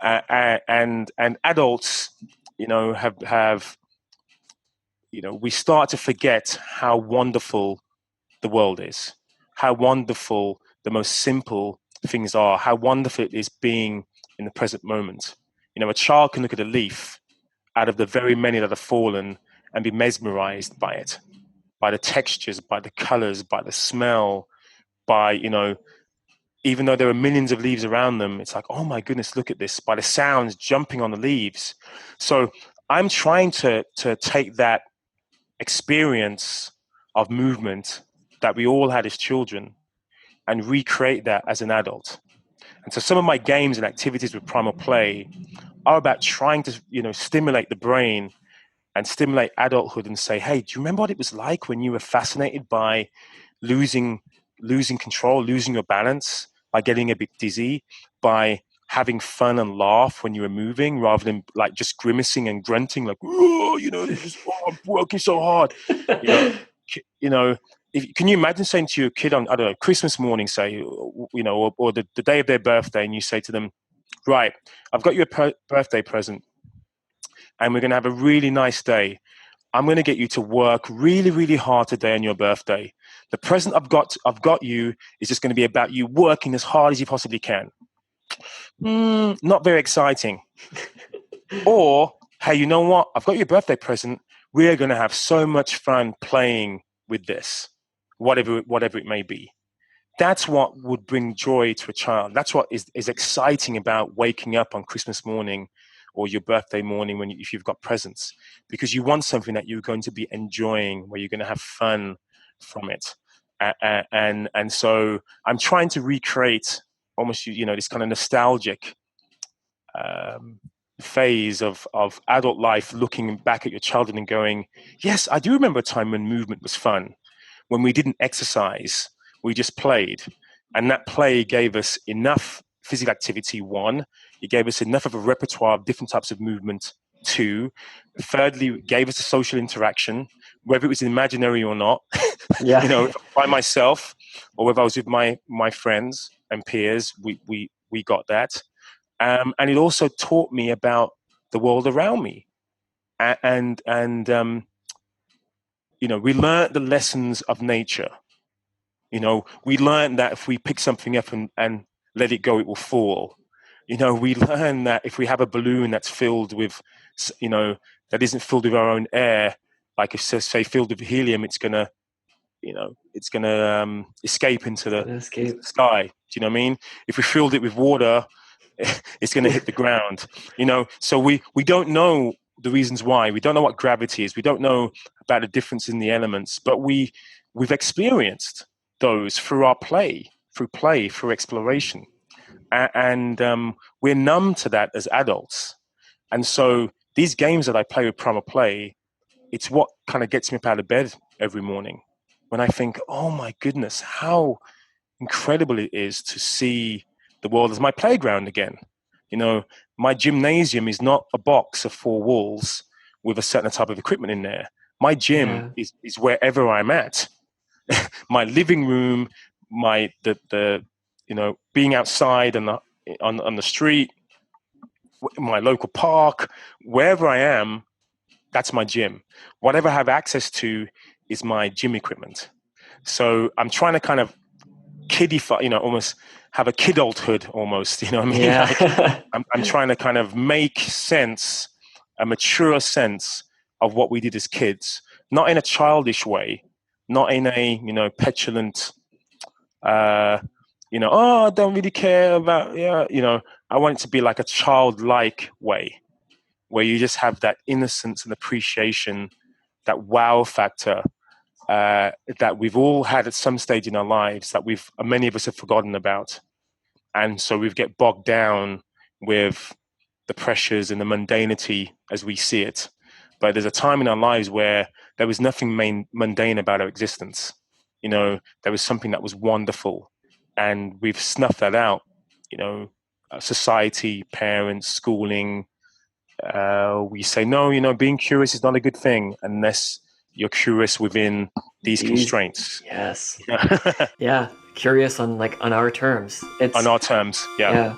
[SPEAKER 4] And adults, have we start to forget how wonderful the world is, how wonderful the most simple things are, how wonderful it is being in the present moment. A child can look at a leaf out of the very many that have fallen and be mesmerized by it, by the textures, by the colors, by the smell, by, even though there are millions of leaves around them, it's like, oh my goodness, look at this, by the sounds jumping on the leaves. So I'm trying to take that experience of movement that we all had as children and recreate that as an adult. And so some of my games and activities with Primal Play are about trying to, stimulate the brain and stimulate adulthood and say, hey, do you remember what it was like when you were fascinated by losing control, losing your balance, by getting a bit dizzy, by having fun and laugh when you were moving rather than like just grimacing and grunting like, oh, I'm working so hard. Can you imagine saying to your kid on, I don't know, Christmas morning, say, or the day of their birthday, and you say to them, right, I've got you a birthday present and we're going to have a really nice day. I'm going to get you to work really, really hard today on your birthday. The present I've got you is just going to be about you working as hard as you possibly can. Not very exciting. Or, hey, you know what? I've got your birthday present. We're going to have so much fun playing with this, whatever it may be. That's what would bring joy to a child. That's what is exciting about waking up on Christmas morning or your birthday morning if you've got presents, because you want something that you're going to be enjoying, where you're going to have fun from it. And so I'm trying to recreate almost, this kind of nostalgic phase of adult life, looking back at your childhood and going, yes, I do remember a time when movement was fun, when we didn't exercise, we just played. And that play gave us enough physical activity, one. It gave us enough of a repertoire of different types of movement, two. Thirdly, it gave us a social interaction, whether it was imaginary or not.
[SPEAKER 3] Yeah.
[SPEAKER 4] By myself or whether I was with my friends and peers, we got that. And it also taught me about the world around me. And we learned the lessons of nature. We learned that if we pick something up and let it go, it will fall. We learn that if we have a balloon that's filled with, that isn't filled with our own air, like if say filled with helium, it's gonna escape into the sky. Do you know what I mean? If we filled it with water, it's gonna hit the ground. So we don't know the reasons why. We don't know what gravity is. We don't know about the difference in the elements, but we've experienced those through our play, through exploration. And we're numb to that as adults. And so these games that I play with Primal Play, it's what kind of gets me up out of bed every morning when I think, oh my goodness, how incredible it is to see the world as my playground again. My gymnasium is not a box of four walls with a certain type of equipment in there. My gym is wherever I'm at. My living room, being outside and on the street, my local park, wherever I am, that's my gym. Whatever I have access to is my gym equipment. So I'm trying to kind of kidify, almost have a kidulthood almost, you know what I mean?
[SPEAKER 3] Yeah.
[SPEAKER 4] Like I'm trying to kind of make sense, a mature sense of what we did as kids, not in a childish way, not in a, petulant, I don't really care about, I want it to be like a childlike way where you just have that innocence and appreciation that wow factor that we've all had at some stage in our lives that many of us have forgotten about. And so we get bogged down with the pressures and the mundanity as we see it. But there's a time in our lives where there was nothing mundane about our existence. There was something that was wonderful, and we've snuffed that out. Society, parents, schooling. We say, no, being curious is not a good thing unless you're curious within these constraints.
[SPEAKER 3] Yes. Yeah. Curious on our terms.
[SPEAKER 4] On our terms. Yeah.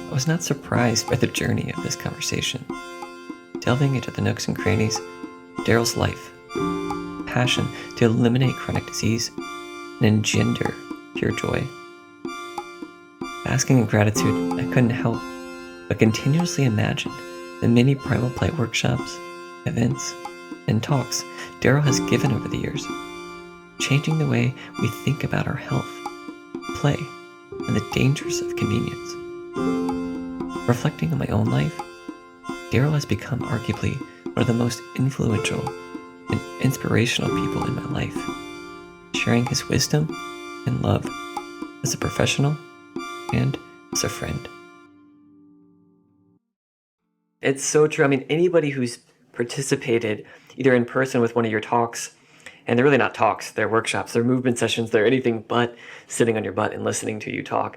[SPEAKER 3] I was not surprised by the journey of this conversation, delving into the nooks and crannies of Darryl's life, passion to eliminate chronic disease and engender pure joy. Basking in gratitude, I couldn't help but continuously imagine the many Primal Play workshops, events, and talks Darryl has given over the years, changing the way we think about our health, play, and the dangers of convenience. Reflecting on my own life, Darryl has become arguably one of the most influential and inspirational people in my life, sharing his wisdom and love as a professional and as a friend. It's so true. I mean, anybody who's participated either in person with one of your talks, and they're really not talks, they're workshops, they're movement sessions, they're anything but sitting on your butt and listening to you talk.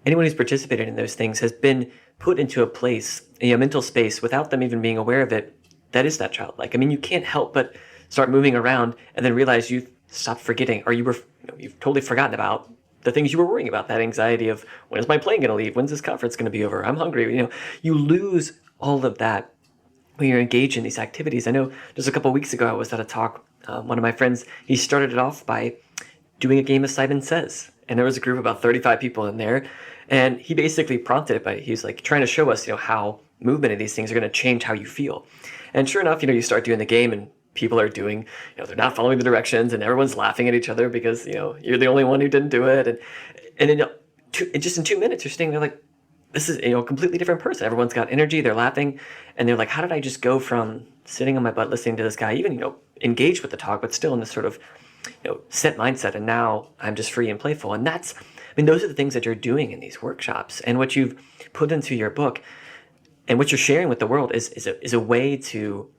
[SPEAKER 3] Anyone who's participated in those things has been put into a place, a mental space, without them even being aware of it, that is that childlike. I mean, you can't help but start moving around and then realize you've stopped forgetting, or you've totally forgotten about the things you were worrying about, that anxiety of, when is my plane going to leave? When's this conference going to be over? I'm hungry. You lose all of that when you're engaged in these activities. I know just a couple of weeks ago, I was at a talk. One of my friends, he started it off by doing a game of Simon Says. And there was a group of about 35 people in there. And he basically prompted it by, he's like trying to show us, how movement of these things are going to change how you feel. And sure enough, you start doing the game and people are doing, they're not following the directions and everyone's laughing at each other because, you're the only one who didn't do it. And then just in 2 minutes, you're sitting there like, this is, a completely different person. Everyone's got energy, they're laughing. And they're like, how did I just go from sitting on my butt listening to this guy, even, engaged with the talk, but still in this sort of, set mindset. And now I'm just free and playful. And those are the things that you're doing in these workshops. And what you've put into your book and what you're sharing with the world is a way to,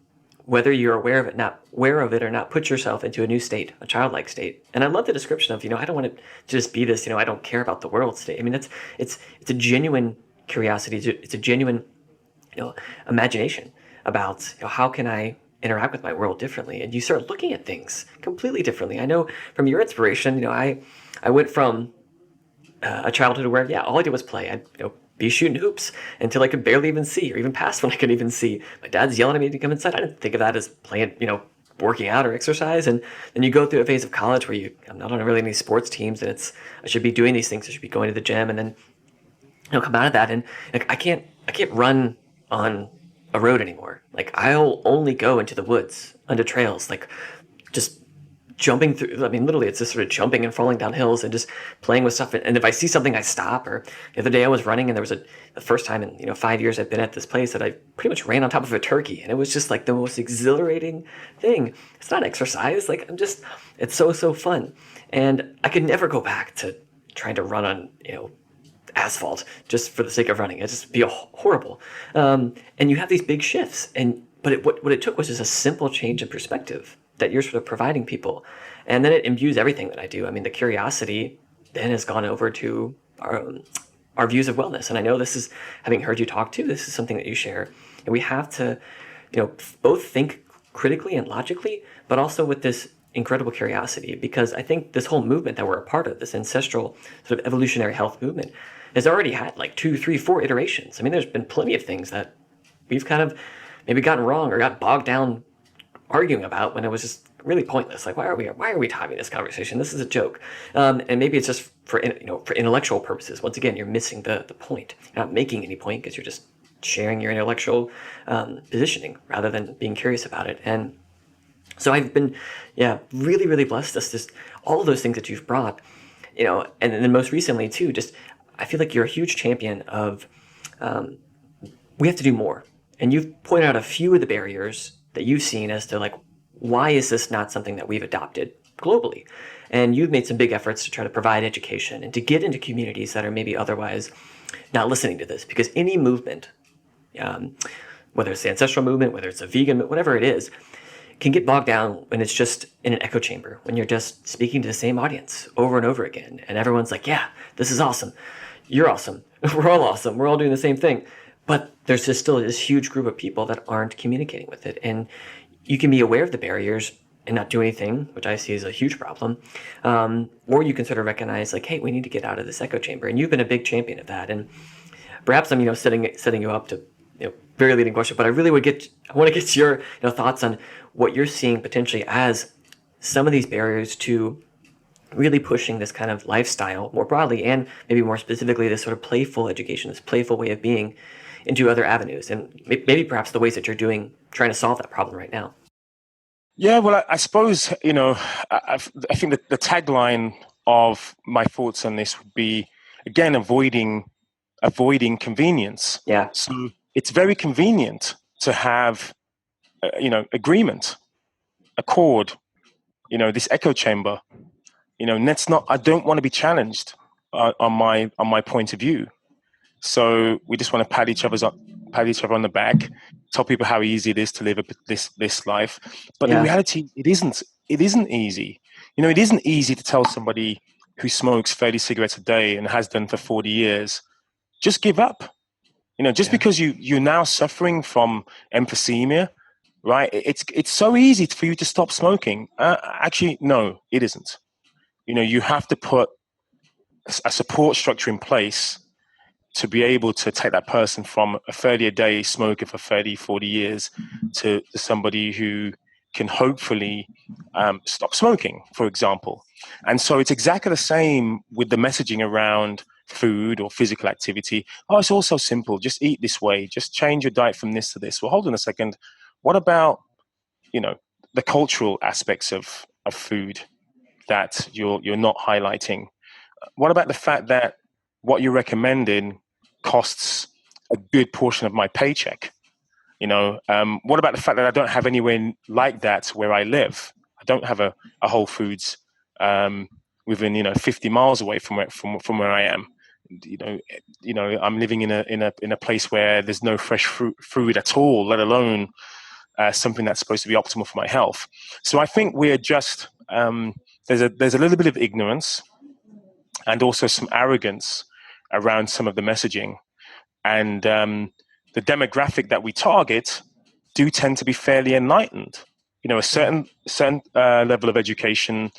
[SPEAKER 3] whether you're aware of it or not, put yourself into a new state, a childlike state. And I love the description of, I don't want it to just be this, I don't care about the world state. I mean, it's a genuine curiosity. It's a genuine, imagination about, how can I interact with my world differently? And you start looking at things completely differently. I know from your inspiration, I went from a childhood where, all I did was play. I'd be shooting hoops until I could barely even see, or even past when I could even see. My dad's yelling at me to come inside. I didn't think of that as playing, working out or exercise. And then you go through a phase of college where I'm not on really any sports teams, and I should be doing these things. I should be going to the gym, and then come out of that, and I can't run on a road anymore. Like, I'll only go into the woods, under trails, like just jumping through. I mean, literally, it's just sort of jumping and falling down hills and just playing with stuff. And if I see something, I stop. Or the other day I was running, and there was the first time in 5 years I've been at this place that I pretty much ran on top of a turkey, and it was just like the most exhilarating thing. It's not exercise. Like, it's so fun. And I could never go back to trying to run on, asphalt just for the sake of running. It'd just be horrible. And you have these big shifts, but what it took was just a simple change in perspective that you're sort of providing people. And then it imbues everything that I do. I mean, the curiosity then has gone over to our views of wellness. And I know this is, having heard you talk too, this is something that you share. And we have to, both think critically and logically, but also with this incredible curiosity, because I think this whole movement that we're a part of, this ancestral sort of evolutionary health movement, has already had like 2, 3, 4 iterations. I mean, there's been plenty of things that we've kind of maybe gotten wrong or got bogged down arguing about when it was just really pointless. Like, why are we having this conversation? This is a joke. And maybe it's just for intellectual purposes. Once again, you're missing the point. You're not making any point because you're just sharing your intellectual positioning rather than being curious about it. And so I've been, really, really blessed. Just all of those things that you've brought, and then most recently too, just I feel like you're a huge champion of we have to do more. And you've pointed out a few of the barriers that you've seen as to like, why is this not something that we've adopted globally? And you've made some big efforts to try to provide education and to get into communities that are maybe otherwise not listening to this. Because any movement, whether it's the ancestral movement, whether it's a vegan, whatever it is, can get bogged down when it's just in an echo chamber, when you're just speaking to the same audience over and over again. And everyone's like, yeah, this is awesome. You're awesome. We're all awesome. We're all doing the same thing. But there's just still this huge group of people that aren't communicating with it. And you can be aware of the barriers and not do anything, which I see as a huge problem. Or you can sort of recognize like, hey, we need to get out of this echo chamber. And you've been a big champion of that. And perhaps I'm, setting you up to, very leading question, but I want to get your thoughts on what you're seeing potentially as some of these barriers to really pushing this kind of lifestyle more broadly, and maybe more specifically, this sort of playful education, this playful way of being, into other avenues, and maybe perhaps the ways that you're trying to solve that problem right now.
[SPEAKER 4] Yeah, well, I suppose, I think that the tagline of my thoughts on this would be, again, avoiding convenience.
[SPEAKER 3] Yeah.
[SPEAKER 4] So it's very convenient to have, agreement, accord, this echo chamber. I don't want to be challenged on my point of view. So we just want to pat each other on the back, tell people how easy it is to live this life. But in reality, it isn't easy. It isn't easy to tell somebody who smokes 30 cigarettes a day and has done for 40 years, just give up. Because you're now suffering from emphysema, right? It's so easy for you to stop smoking. Actually, no, it isn't. You have to put a support structure in place to be able to take that person from a 30-a-day smoker for 30, 40 years to somebody who can hopefully stop smoking, for example. And so it's exactly the same with the messaging around food or physical activity. Oh, it's all so simple. Just eat this way. Just change your diet from this to this. Well, hold on a second. What about, the cultural aspects of food that you're not highlighting? What about the fact that what you're recommending costs a good portion of my paycheck? What about the fact that I don't have anywhere like that where I live? I don't have a Whole Foods within 50 miles away from where I am. I'm living in a place where there's no fresh fruit at all, let alone something that's supposed to be optimal for my health. So I think we're just there's a little bit of ignorance and also some arrogance around some of the messaging, and the demographic that we target do tend to be fairly enlightened. A certain level of education,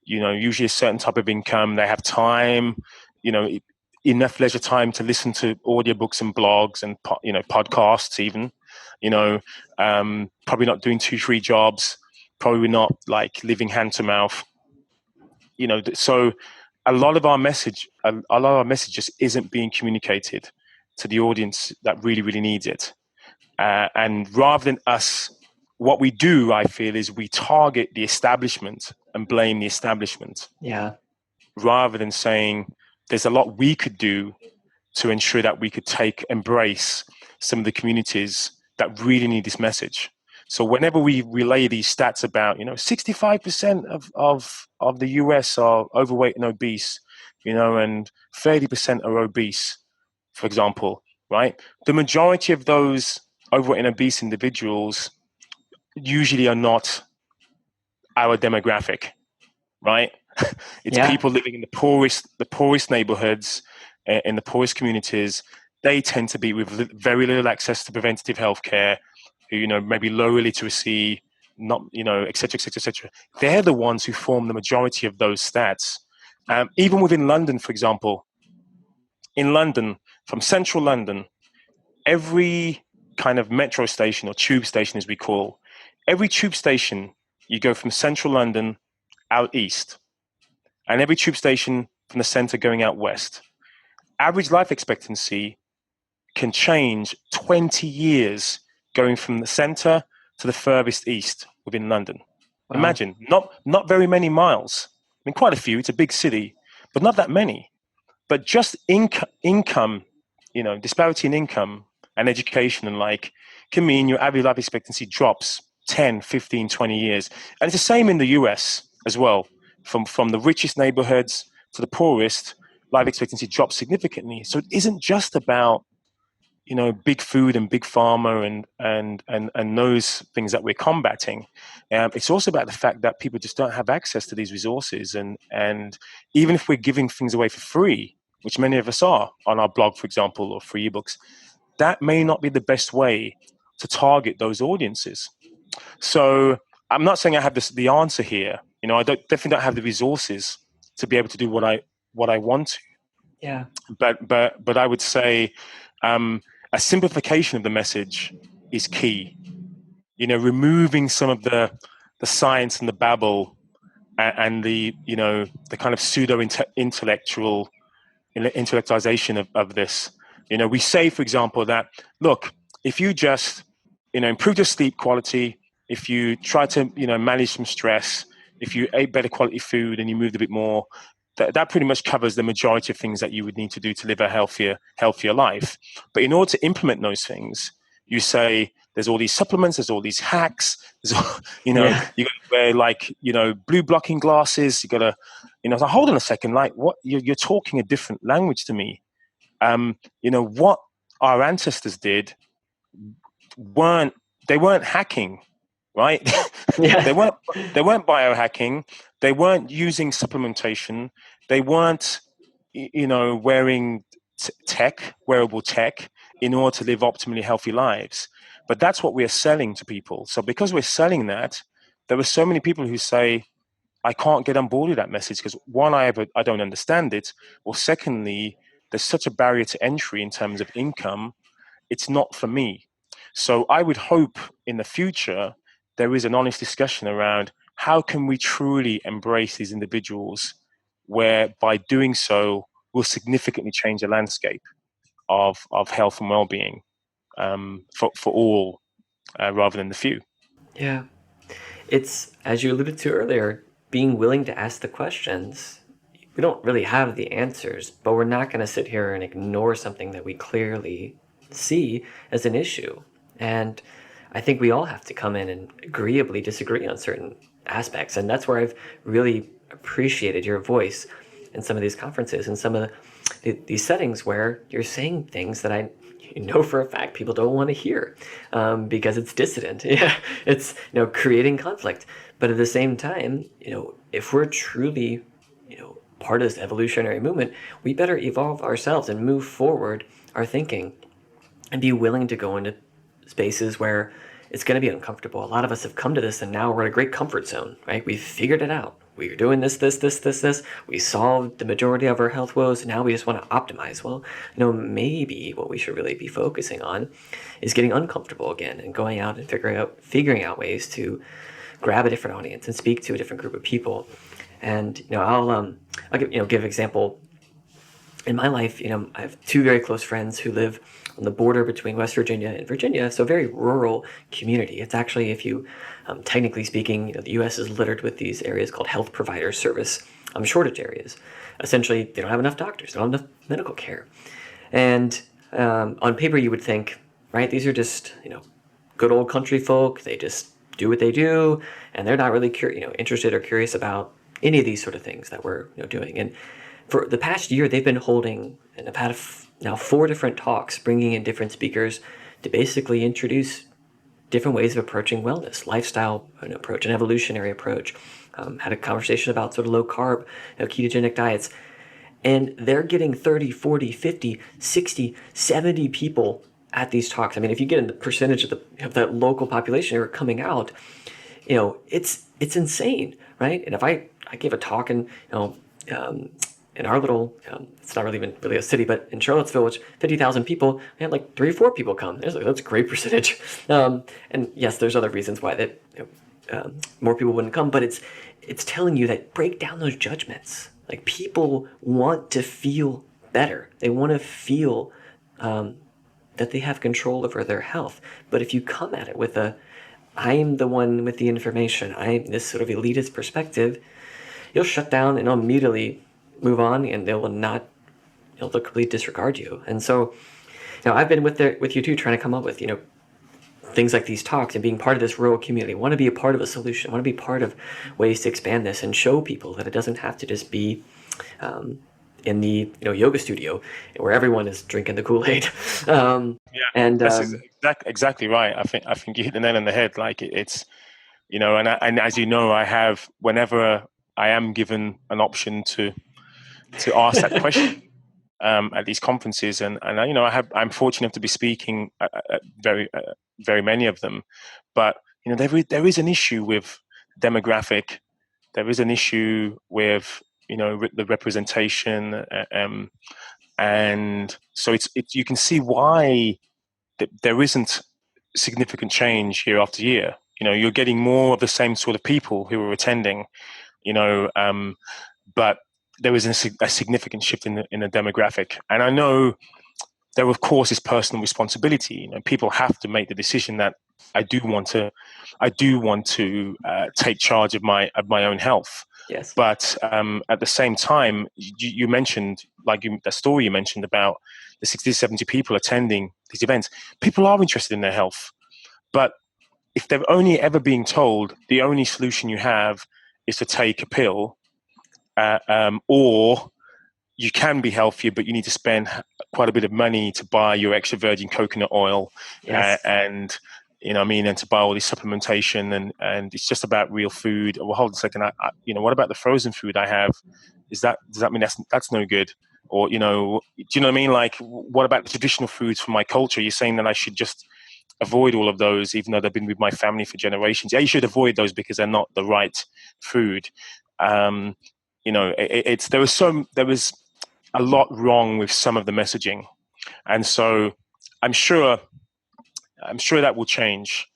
[SPEAKER 4] usually a certain type of income. They have time, enough leisure time to listen to audiobooks and blogs and podcasts even. Probably not doing 2-3 jobs. Probably not like living hand to mouth. So a lot of our message just isn't being communicated to the audience that really, really needs it. And rather than us, what we do, I feel, is we target the establishment and blame the establishment.
[SPEAKER 3] Yeah.
[SPEAKER 4] Rather than saying there's a lot we could do to ensure that we could embrace some of the communities that really need this message. So whenever we relay these stats about, 65% of the US are overweight and obese, and 30% are obese, for example, right? The majority of those overweight and obese individuals usually are not our demographic, right? It's people living in the poorest neighborhoods, in the poorest communities. They tend to be with very little access to preventative health care, who, maybe low literacy, not, et cetera, et cetera, et cetera. They're the ones who form the majority of those stats. Even within London, for example, in London, from central London, every kind of metro station or tube station, as we call, every tube station, you go from central London out east, and every tube station from the center going out west. Average life expectancy can change 20 years going from the center to the furthest east within London.
[SPEAKER 3] Wow.
[SPEAKER 4] Imagine, not very many miles. I mean, quite a few. It's a big city, but not that many. But just income, disparity in income and education and like can mean your average life expectancy drops 10, 15, 20 years. And it's the same in the US as well. From the richest neighborhoods to the poorest, life expectancy drops significantly. So it isn't just about big food and big pharma and those things that we're combating. It's also about the fact that people just don't have access to these resources. And even if we're giving things away for free, which many of us are on our blog, for example, or free ebooks, that may not be the best way to target those audiences. So I'm not saying I have the answer here. I definitely don't have the resources to be able to do what I want to.
[SPEAKER 3] Yeah.
[SPEAKER 4] But I would say a simplification of the message is key. Removing some of the science and the babble and the kind of pseudo intellectualization of this. We say, for example, that look, if you just improve your sleep quality, if you try to manage some stress, if you ate better quality food and you moved a bit more, that pretty much covers the majority of things that you would need to do to live a healthier life. But in order to implement those things, you say there's all these supplements, there's all these hacks, you got to wear blue blocking glasses, you got to, so hold on a second, like what you're talking a different language to me. What our ancestors did weren't hacking, right?
[SPEAKER 3] Yeah.
[SPEAKER 4] They weren't biohacking. They weren't using supplementation. They weren't, wearing wearable tech in order to live optimally healthy lives. But that's what we're selling to people. So because we're selling that, there were so many people who say, I can't get on board with that message because one, I don't understand it. Or secondly, there's such a barrier to entry in terms of income. It's not for me. So I would hope in the future there is an honest discussion around how can we truly embrace these individuals, where by doing so will significantly change the landscape of health and well-being for all rather than the few.
[SPEAKER 3] Yeah. It's, as you alluded to earlier, being willing to ask the questions. We don't really have the answers, but we're not going to sit here and ignore something that we clearly see as an issue. And I think we all have to come in and agreeably disagree on certain aspects. And that's where I've really appreciated your voice in some of these conferences and some of these settings where you're saying things that I know for a fact people don't want to hear because it's dissident. Yeah, it's creating conflict. But at the same time, if we're truly part of this evolutionary movement, we better evolve ourselves and move forward our thinking and be willing to go into spaces where it's going to be uncomfortable. A lot of us have come to this and now we're in a great comfort zone, right? We've figured it out. We're doing this. We solved the majority of our health woes. Now we just want to optimize. Well, maybe what we should really be focusing on is getting uncomfortable again and going out and figuring out ways to grab a different audience and speak to a different group of people. And I'll give example. In my life, I have two very close friends who live on the border between West Virginia and Virginia, so a very rural community. It's actually, if you, technically speaking, the U.S. is littered with these areas called health provider service shortage areas. Essentially, they don't have enough doctors, they don't have enough medical care. And on paper, you would think, right, these are just, good old country folk. They just do what they do, and they're not really interested or curious about any of these sort of things that we're doing. And for the past year, they've been holding, and I've had now 4 different talks, bringing in different speakers to basically introduce different ways of approaching wellness, lifestyle approach, an evolutionary approach. Had a conversation about sort of low carb, ketogenic diets. And they're getting 30, 40, 50, 60, 70 people at these talks. I mean, if you get in the percentage of that local population who are coming out, it's insane, right? And if I gave a talk and, in our little, it's not even really a city, but in Charlottesville, which 50,000 people, we had like 3 or 4 people come. That's a great percentage. And yes, there's other reasons why that more people wouldn't come, but it's telling you that break down those judgments. Like, people want to feel better. They want to feel that they have control over their health. But if you come at it with I'm the one with the information, I'm this sort of elitist perspective, you'll shut down and immediately move on, and they'll completely disregard you. And so, I've been with you too, trying to come up with, things like these talks and being part of this rural community. I want to be a part of a solution. I want to be part of ways to expand this and show people that it doesn't have to just be in the yoga studio where everyone is drinking the Kool-Aid.
[SPEAKER 4] That's exactly right. I think you hit the nail on the head. Like it's and as you know, I have, whenever I am given an option to ask that question at these conferences, and I'm fortunate enough to be speaking at very many of them, but there is an issue with demographic. There is an issue with the representation, and so it's you can see why there isn't significant change year after year. You're getting more of the same sort of people who are attending, but there is a significant shift in the demographic. And I know there, of course, is personal responsibility. People have to make the decision that I do want to take charge of my own health.
[SPEAKER 3] Yes.
[SPEAKER 4] But at the same time, you mentioned, the story you mentioned about the 60 to 70 people attending these events. People are interested in their health, but if they're only ever being told the only solution you have is to take a pill, or you can be healthier, but you need to spend quite a bit of money to buy your extra virgin coconut oil,
[SPEAKER 3] yes.
[SPEAKER 4] And to buy all this supplementation, and it's just about real food. Well, hold on a second. What about the frozen food I have? Does that mean that's no good? Or, do you know what I mean? Like, what about the traditional foods from my culture? You're saying that I should just avoid all of those, even though they've been with my family for generations. Yeah, you should avoid those because they're not the right food. There was a lot wrong with some of the messaging, and so I'm sure that will change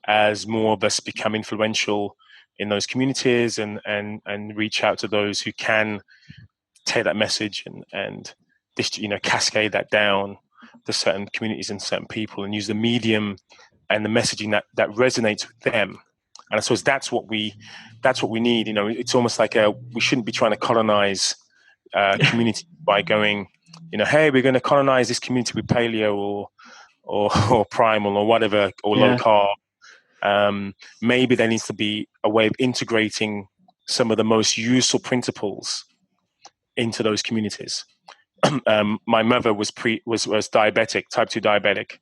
[SPEAKER 4] as more of us become influential in those communities and reach out to those who can take that message and cascade that down to certain communities and certain people, and use the medium and the messaging that resonates with them. And I suppose that's what we need. It's almost like we shouldn't be trying to colonize community by going, hey, we're going to colonize this community with paleo or primal or whatever, or low carb. Maybe there needs to be a way of integrating some of the most useful principles into those communities. My mother was diabetic, type 2 diabetic.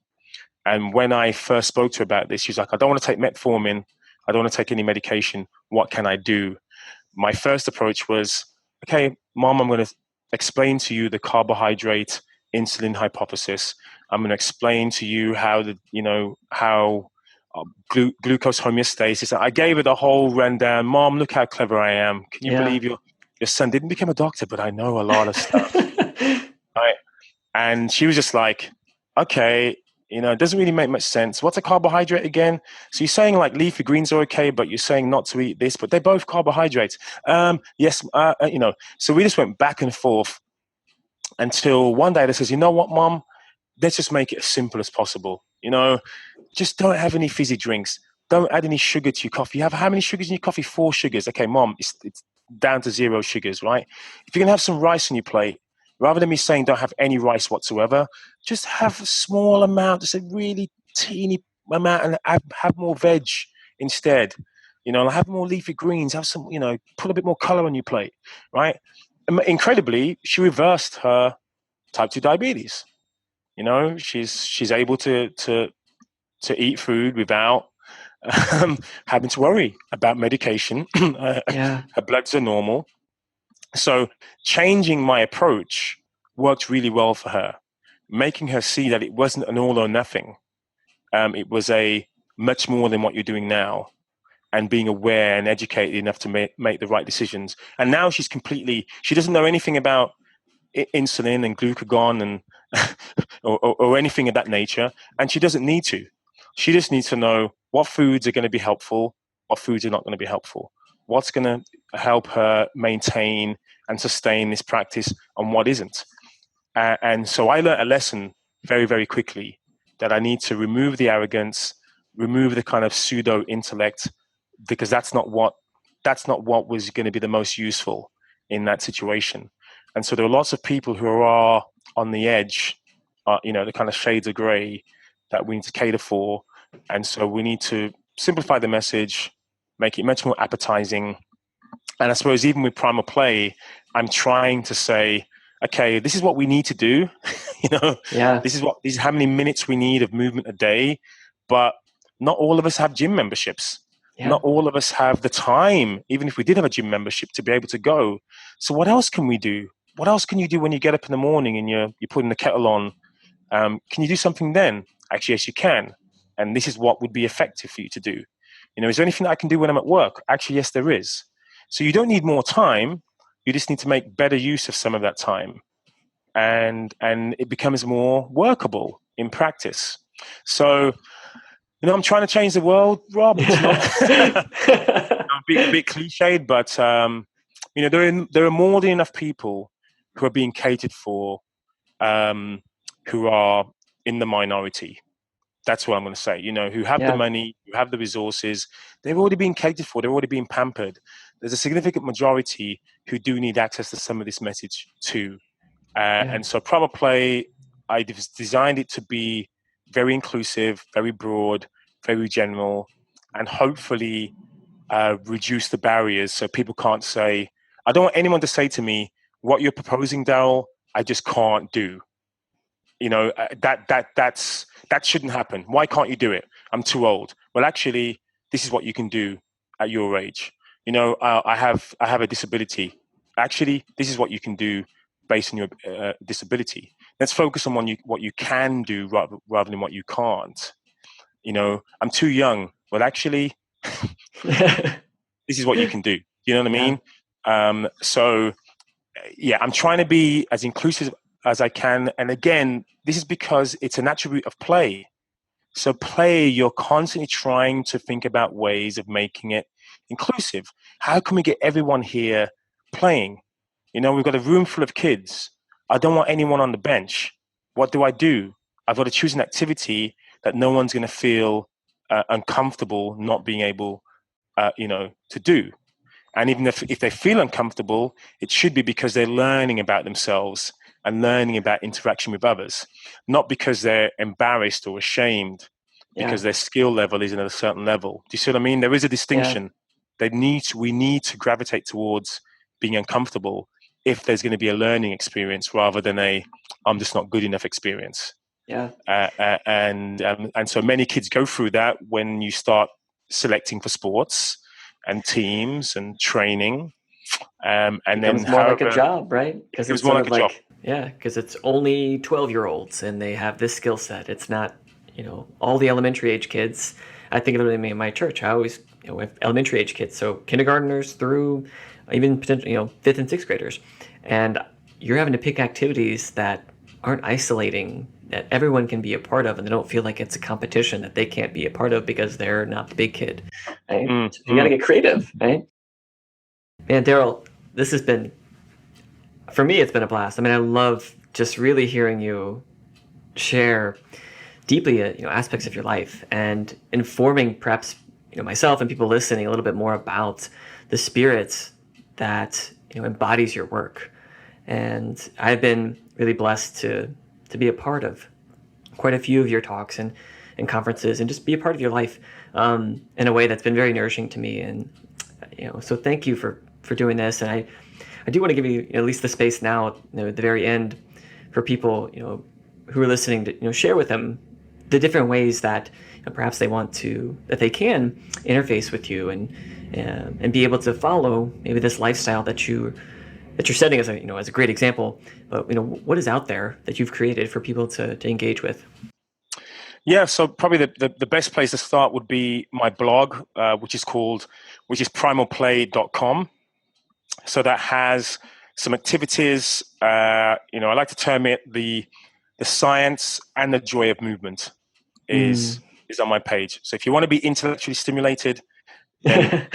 [SPEAKER 4] And when I first spoke to her about this, she was like, I don't want to take metformin. I don't want to take any medication. What can I do? My first approach was, okay, Mom, I'm going to explain to you the carbohydrate insulin hypothesis. I'm going to explain to you how glucose homeostasis. I gave her the whole rundown. Mom, look how clever I am. Can you believe your son didn't become a doctor, but I know a lot of stuff. Right? And she was just like, okay, it doesn't really make much sense. What's a carbohydrate again? So you're saying like leafy greens are okay, but you're saying not to eat this, but they're both carbohydrates. Yes, So we just went back and forth until one day they says, you know what, Mom? Let's just make it as simple as possible. Just don't have any fizzy drinks. Don't add any sugar to your coffee. You have how many sugars in your coffee? 4 sugars. Okay, Mom, it's down to 0 sugars, right? If you're going to have some rice on your plate, rather than me saying don't have any rice whatsoever, just have a small amount, just a really teeny amount, and have more veg instead. Have more leafy greens, have some, put a bit more color on your plate, right? Incredibly, she reversed her type 2 diabetes. She's able to eat food without having to worry about medication. Her bloods are normal. So changing my approach worked really well for her, making her see that it wasn't an all or nothing. It was a much more than what you're doing now, and being aware and educated enough to make the right decisions. And now she doesn't know anything about insulin and glucagon and or anything of that nature, and she doesn't need to. She just needs to know what foods are going to be helpful, what foods are not going to be helpful, what's going to help her maintain and sustain this practice, and what isn't. And so I learned a lesson very, very quickly that I need to remove the arrogance, remove the kind of pseudo intellect, because that's not what was going to be the most useful in that situation. And so there are lots of people who are on the edge, the kind of shades of gray that we need to cater for. And so we need to simplify the message, make it much more appetizing. And I suppose even with Primal Play, I'm trying to say, okay, this is what we need to do. This is how many minutes we need of movement a day. But not all of us have gym memberships. Yeah. Not all of us have the time, even if we did have a gym membership, to be able to go. So what else can we do? What else can you do when you get up in the morning and you're putting the kettle on? Can you do something then? Actually, yes, you can. And this is what would be effective for you to do. Is there anything that I can do when I'm at work? Actually, yes, there is. So you don't need more time. You just need to make better use of some of that time. And it becomes more workable in practice. So, I'm trying to change the world, Rob. It's not a bit cliched, but there are more than enough people who are being catered for, who are in the minority. That's what I'm going to say. Who have the money, who have the resources. They've already been catered for. They're already being pampered. There's a significant majority who do need access to some of this message too. And so Primal Play, I designed it to be very inclusive, very broad, very general, and hopefully reduce the barriers so people can't say, I don't want anyone to say to me, what you're proposing, Darryl, I just can't do. That shouldn't happen. Why can't you do it? I'm too old. Well, actually, this is what you can do at your age. I have a disability. Actually, this is what you can do based on your disability. Let's focus on what you can do rather than what you can't. I'm too young. Well, actually, this is what you can do. You know what I mean? I'm trying to be as inclusive as I can. And again, this is because it's an attribute of play. So play, you're constantly trying to think about ways of making it inclusive. How can we get everyone here playing? We've got a room full of kids. I don't want anyone on the bench. What do? I've got to choose an activity that no one's going to feel uncomfortable not being able, to do. And even if they feel uncomfortable, it should be because they're learning about themselves and learning about interaction with others, not because they're embarrassed or ashamed because their skill level isn't at a certain level. Do you see what I mean? There is a distinction. We need to gravitate towards being uncomfortable if there's going to be a learning experience rather than I'm just not good enough experience.
[SPEAKER 3] Yeah.
[SPEAKER 4] And so many kids go through that when you start selecting for sports and teams and training. And
[SPEAKER 3] it becomes more like a job, right?
[SPEAKER 4] Because it's more like a job.
[SPEAKER 3] Yeah, because it's only 12-year-olds and they have this skill set. It's not, all the elementary age kids. I think of it in my church. I always, we have elementary age kids, so kindergartners through even potentially, 5th and 6th graders. And you're having to pick activities that aren't isolating, that everyone can be a part of, and they don't feel like it's a competition that they can't be a part of because they're not the big kid. Right? So you got to get creative, right? Man, Darryl, this has been, for me, it's been a blast. I mean, I love just really hearing you share deeply, aspects of your life and informing perhaps, myself and people listening a little bit more about the spirit that, embodies your work. And I've been really blessed to be a part of quite a few of your talks and conferences and just be a part of your life in a way that's been very nourishing to me. And, so thank you for doing this. And I do want to give you at least the space now, at the very end, for people, who are listening to, share with them the different ways that perhaps that they can interface with you and be able to follow maybe this lifestyle that you're setting as a great example. But what is out there that you've created for people to engage with?
[SPEAKER 4] Yeah, so probably the best place to start would be my blog, which is primalplay.com. So that has some activities. I like to term it the science and the joy of movement is on my page. So if you want to be intellectually stimulated, then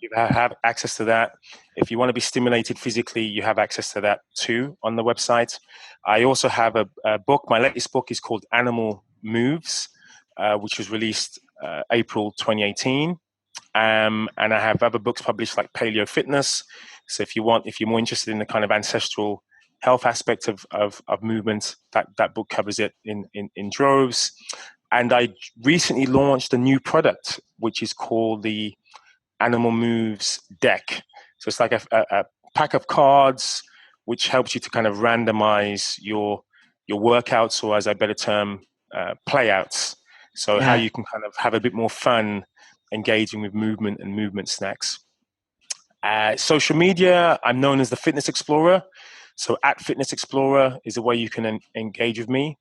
[SPEAKER 4] you have access to that. If you want to be stimulated physically, you have access to that too on the website. I also have a book. My latest book is called Animal Moves, which was released April 2018. And I have other books published like Paleo Fitness. So if you're more interested in the kind of ancestral health aspect of movement, that book covers it in droves. And I recently launched a new product, which is called the Animal Moves deck. So it's like a pack of cards, which helps you to kind of randomize your workouts, or as I better term, playouts. So how you can kind of have a bit more fun engaging with movement and movement snacks. Social media, I'm known as the Fitness Explorer. So at Fitness Explorer is a way you can engage with me.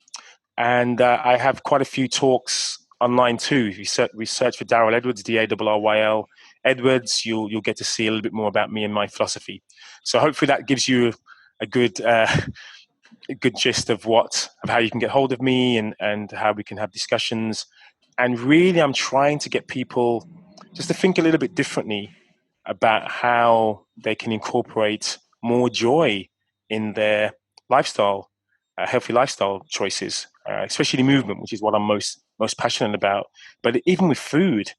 [SPEAKER 4] And I have quite a few talks online too. If you search for Darryl Edwards, Darryl Edwards, you'll get to see a little bit more about me and my philosophy. So hopefully that gives you a good gist of how you can get hold of me and how we can have discussions. And really, I'm trying to get people just to think a little bit differently about how they can incorporate more joy in their lifestyle, healthy lifestyle choices, especially movement, which is what I'm most passionate about. But even with food,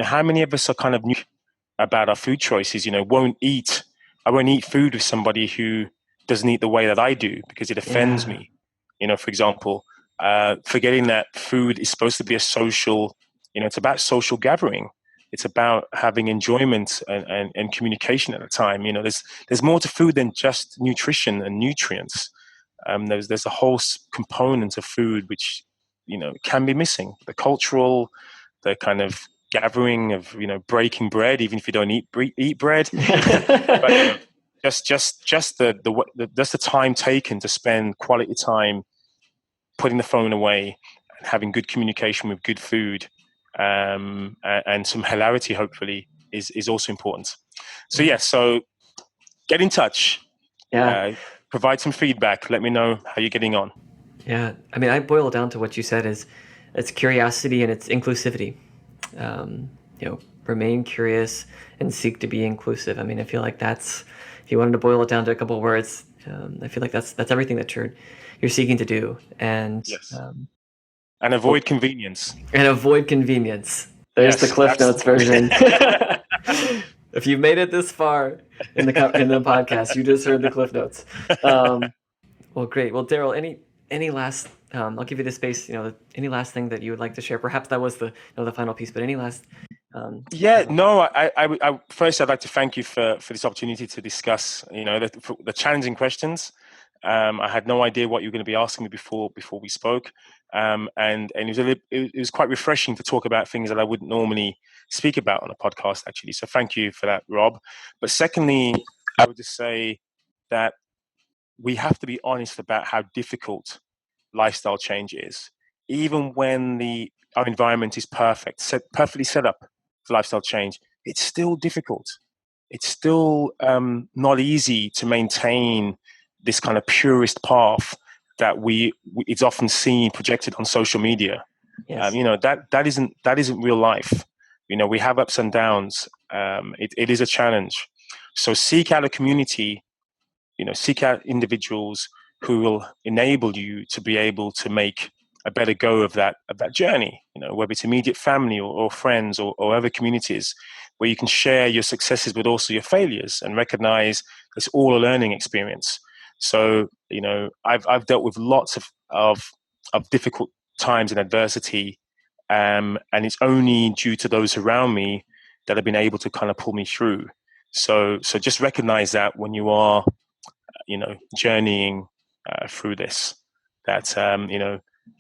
[SPEAKER 4] how many of us are kind of new about our food choices? I won't eat food with somebody who doesn't eat the way that I do because it offends me. For example, forgetting that food is supposed to be a social, it's about social gathering. It's about having enjoyment and communication at a time. There's more to food than just nutrition and nutrients. There's a whole component of food which, can be missing. The cultural, the kind of gathering of, breaking bread, even if you don't eat bread. But, just the time taken to spend quality time putting the phone away and having good communication with good food, and some hilarity hopefully is also important. So so get in touch, provide some feedback, let me know how you're getting on.
[SPEAKER 3] I mean, I boil it down to what you said is it's curiosity and it's inclusivity. Remain curious and seek to be inclusive. I mean, I feel like that's, if you wanted to boil it down to a couple of words, I feel like that's everything that you're seeking to do. And
[SPEAKER 4] yes. And avoid convenience.
[SPEAKER 3] And avoid convenience. There's the Cliff Notes version. If you've made it this far in the podcast, you just heard the Cliff Notes. Well, great. Well, Darryl, any last? I'll give you the space. Any last thing that you would like to share? Perhaps that was the final piece, but any last?
[SPEAKER 4] I first I'd like to thank you for this opportunity to discuss, the challenging questions. I had no idea what you were going to be asking me before we spoke, and it was quite refreshing to talk about things that I wouldn't normally speak about on a podcast, actually. So thank you for that, Rob. But secondly, I would just say that we have to be honest about how difficult lifestyle change is, even when our environment is perfectly set up for lifestyle change. It's still difficult. It's still not easy to maintain this kind of purist path that it's often seen projected on social media. Yes. That isn't real life. We have ups and downs. It is a challenge. So seek out a community, seek out individuals who will enable you to be able to make a better go of that journey, whether it's immediate family or friends or other communities, where you can share your successes but also your failures and recognize it's all a learning experience. So, I've dealt with lots of difficult times and adversity, and it's only due to those around me that have been able to kind of pull me through. So just recognize that when you are, journeying through this, that,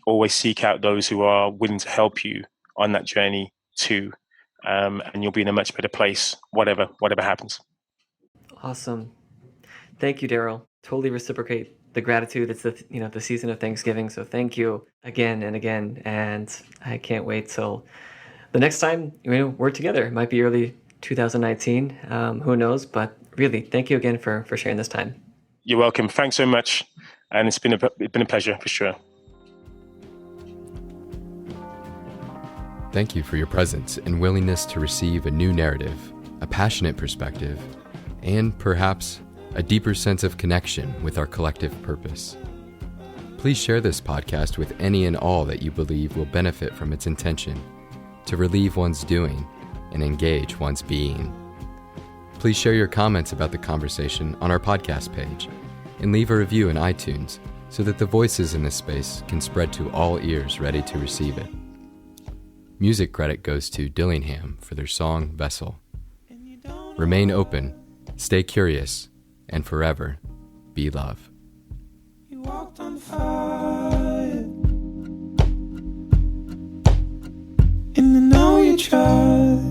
[SPEAKER 4] always seek out those who are willing to help you on that journey too, and you'll be in a much better place, whatever happens.
[SPEAKER 3] Awesome. Thank you, Darryl. Totally reciprocate the gratitude. It's the season of Thanksgiving, so thank you again and again, and I can't wait till the next time we're together. It might be early 2019, who knows, but really thank you again for sharing this time.
[SPEAKER 4] You're welcome. Thanks so much, and it's been a pleasure for sure.
[SPEAKER 2] Thank you for your presence and willingness to receive a new narrative, a passionate perspective, and perhaps a deeper sense of connection with our collective purpose. Please share this podcast with any and all that you believe will benefit from its intention to relieve one's doing and engage one's being. Please share your comments about the conversation on our podcast page and leave a review in iTunes so that the voices in this space can spread to all ears ready to receive it. Music credit goes to Dillingham for their song Vessel. Remain open, stay curious, and forever be love.
[SPEAKER 1] You walked on fire, and I know you tried.